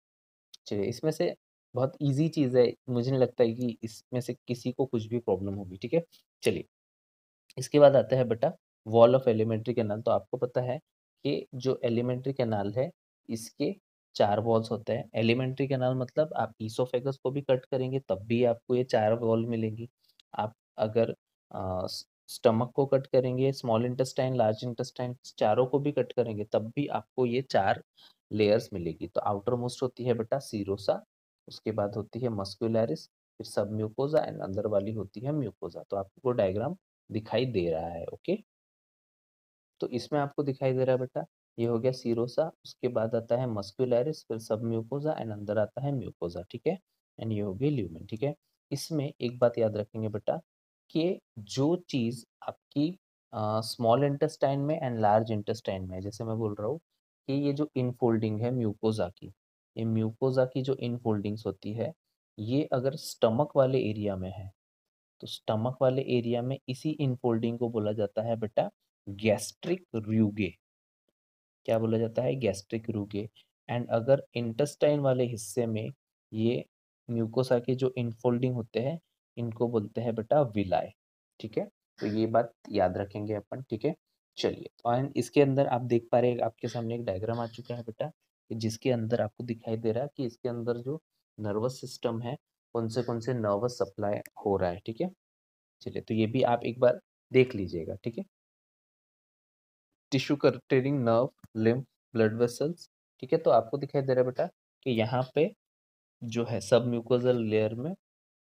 चलिए, इसमें से बहुत ईज़ी चीज़ है, मुझे नहीं लगता है कि इसमें से किसी को कुछ भी प्रॉब्लम होगी, ठीक है? चलिए, इसके बाद आता है बेटा वॉल ऑफ एलिमेंट्री कैनाल। तो आपको पता है कि जो एलिमेंट्री कैनाल है, इसके 4 वॉल्स होते हैं। एलिमेंट्री कैनाल मतलब आप ईसोफेगस को भी कट करेंगे तब भी आपको ये 4 वॉल मिलेंगी। आप अगर स्टमक को कट करेंगे, स्मॉल इंटेस्टाइन, लार्ज इंटेस्टाइन चारों को भी कट करेंगे तब भी आपको ये 4 लेयर्स मिलेगी। तो आउटर मोस्ट होती है बेटा सीरोसा, उसके बाद होती है मस्कुलैरिस, फिर सब म्यूकोजा एंड अंदर वाली होती है म्यूकोजा। तो आपको डायग्राम दिखाई दे रहा है, ओके। तो इसमें आपको दिखाई दे रहा है बेटा, ये हो गया सीरोसा, उसके बाद आता है मस्कुलैरिस, फिर सब म्यूकोजा एंड अंदर आता है म्यूकोजा, ठीक है। एंड ये हो गई ल्यूमेन, ठीक है। इसमें एक बात याद रखेंगे बेटा कि जो चीज आपकी स्मॉल इंटेस्टाइन में एंड लार्ज इंटेस्टाइन में है, जैसे मैं बोल रहा हूँ कि ये जो इनफोल्डिंग है म्यूकोजा की, ये म्यूकोजा की जो इनफोल्डिंग्स होती है, ये अगर स्टमक वाले एरिया में है तो स्टमक वाले एरिया में इसी इनफोल्डिंग को बोला जाता है बेटा गैस्ट्रिक रूगे। क्या बोला जाता है? गैस्ट्रिक रूगे। एंड अगर इंटेस्टाइन वाले हिस्से में ये म्यूकोसा के जो इनफोल्डिंग होते हैं, इनको बोलते हैं बेटा विलाय, ठीक है। तो ये बात याद रखेंगे अपन, ठीक है। चलिए, और इसके अंदर आप देख पा रहे हैं, आपके सामने एक डायग्राम आ चुका है बेटा, कि जिसके अंदर आपको दिखाई दे रहा है कि इसके अंदर जो नर्वस सिस्टम है, कौन से नर्वस सप्लाई हो रहा है, ठीक है। चलिए, तो ये भी आप एक बार देख लीजिएगा, ठीक है। Tissue containing nerve, lymph, blood vessels, ठीक है। तो आपको दिखाई दे रहा है बेटा कि यहाँ पे जो है सब म्यूकोजल लेयर में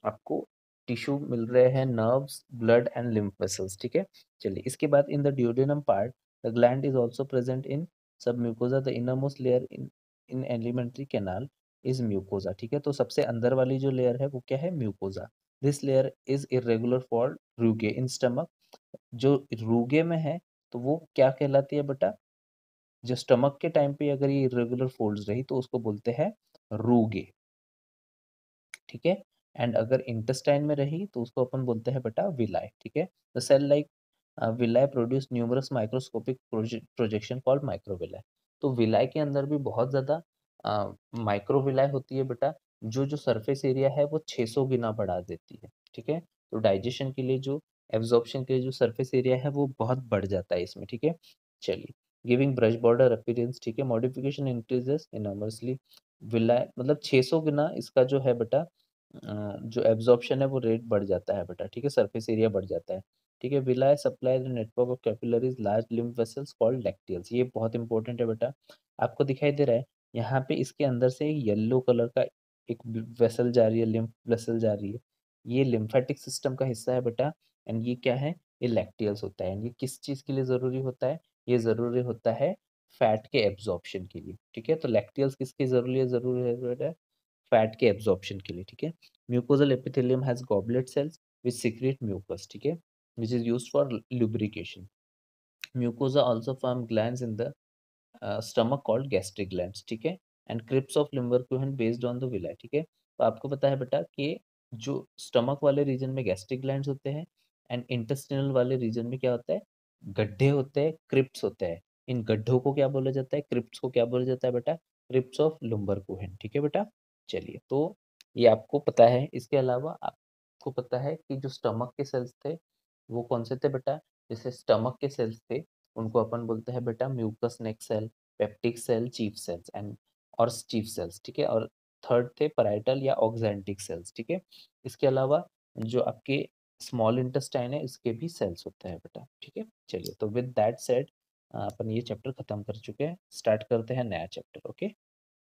आपको टिश्यू मिल रहे हैं, nerves, blood and lymph vessels, ठीक है। चलिए, इसके बाद in the duodenum part the gland is also present in submucosa, the innermost layer in in alimentary canal is mucosa, ठीक है। तो सबसे अंदर वाली जो लेयर है वो क्या है? Mucosa. This layer is irregular for rugae in stomach. जो रूगे में है तो वो क्या कहलाती है बेटा? जो स्टमक के टाइम पे अगर ये इरेगुलर फोल्ड्स रही तो उसको बोलते हैं रूगे, ठीक है। एंड अगर इंटेस्टाइन में रही तो उसको अपन बोलते हैं बेटा विलाय, ठीक है। The cell like villi produce numerous microscopic projection called microvilli. तो विलाय के अंदर भी बहुत ज्यादा माइक्रोविलाय होती है बेटा, जो जो सरफेस एरिया है वो 600 गुना बढ़ा देती है, ठीक है। तो डाइजेशन के लिए जो एब्जॉर्प्शन के लिए जो सरफेस एरिया है वो बहुत बढ़ जाता है इसमें, ठीक है। चलिए, गिविंग ब्रश बॉर्डर अपीयरेंस, ठीक है। मॉडिफिकेशन इंक्रीजेस इनॉर्मसली विलाय, मतलब 600 गुना इसका जो है बेटा जो एब्जॉर्प्शन है वो रेट बढ़ जाता है बेटा, ठीक है। सरफेस एरिया बढ़ जाता है, ठीक है। Villi supply the network of capillaries large lymph vessels called lacteals. ये बहुत इंपॉर्टेंट है बेटा। आपको दिखाई दे रहा है यहाँ पे इसके अंदर से येलो कलर का एक वेसल जा रही है, लिम्फ वेसल जा रही है। ये लिम्फेटिक सिस्टम का हिस्सा है बेटा। एंड ये क्या है? ये लैक्टियल्स होता है। एंड ये किस चीज के लिए जरूरी होता है? ये जरूरी होता है फैट के एब्जॉर्प्शन के लिए, ठीक है। तो लैक्टियल्स किसके जरूरी है बेटा? फैट के एब्जॉर्प्शन के लिए, ठीक है। Mucosal epithelium has goblet cells which secrete mucus, ठीक है, which is used for lubrication. Mucosa also form glands in the stomach called gastric glands, ठीक है। And crypts of Lieberkuhn based on the villi, ठीक है। तो आपको पता है बेटा कि जो स्टमक वाले रीजन में गैस्ट्रिक ग्लैंड्स होते हैं एंड इंटेस्टिनल वाले रीजन में क्या होता है? गड्ढे होते हैं, क्रिप्स होते हैं। इन गड्ढों को क्या बोला जाता है? क्रिप्स को क्या बोला जाता है बेटा? क्रिप्स ऑफ लिम्बरक्यूहेन, ठीक है बेटा। चलिए, तो ये आपको पता है। इसके अलावा आपको पता है कि जो स्टमक के सेल्स थे वो कौन से थे बेटा? जैसे स्टमक के सेल्स थे उनको अपन बोलते हैं बेटा mucous neck cell, peptic cell, chief cells and और चीफ सेल्स, ठीक है। और थर्ड थे पैराइटल या ऑक्जेंटिक सेल्स, ठीक है। इसके अलावा जो आपके स्मॉल इंटेस्टाइन है इसके भी सेल्स होते हैं बेटा, ठीक है। चलिए, तो विद दैट सेड अपन ये चैप्टर खत्म कर चुके हैं। स्टार्ट करते हैं नया चैप्टर, ओके।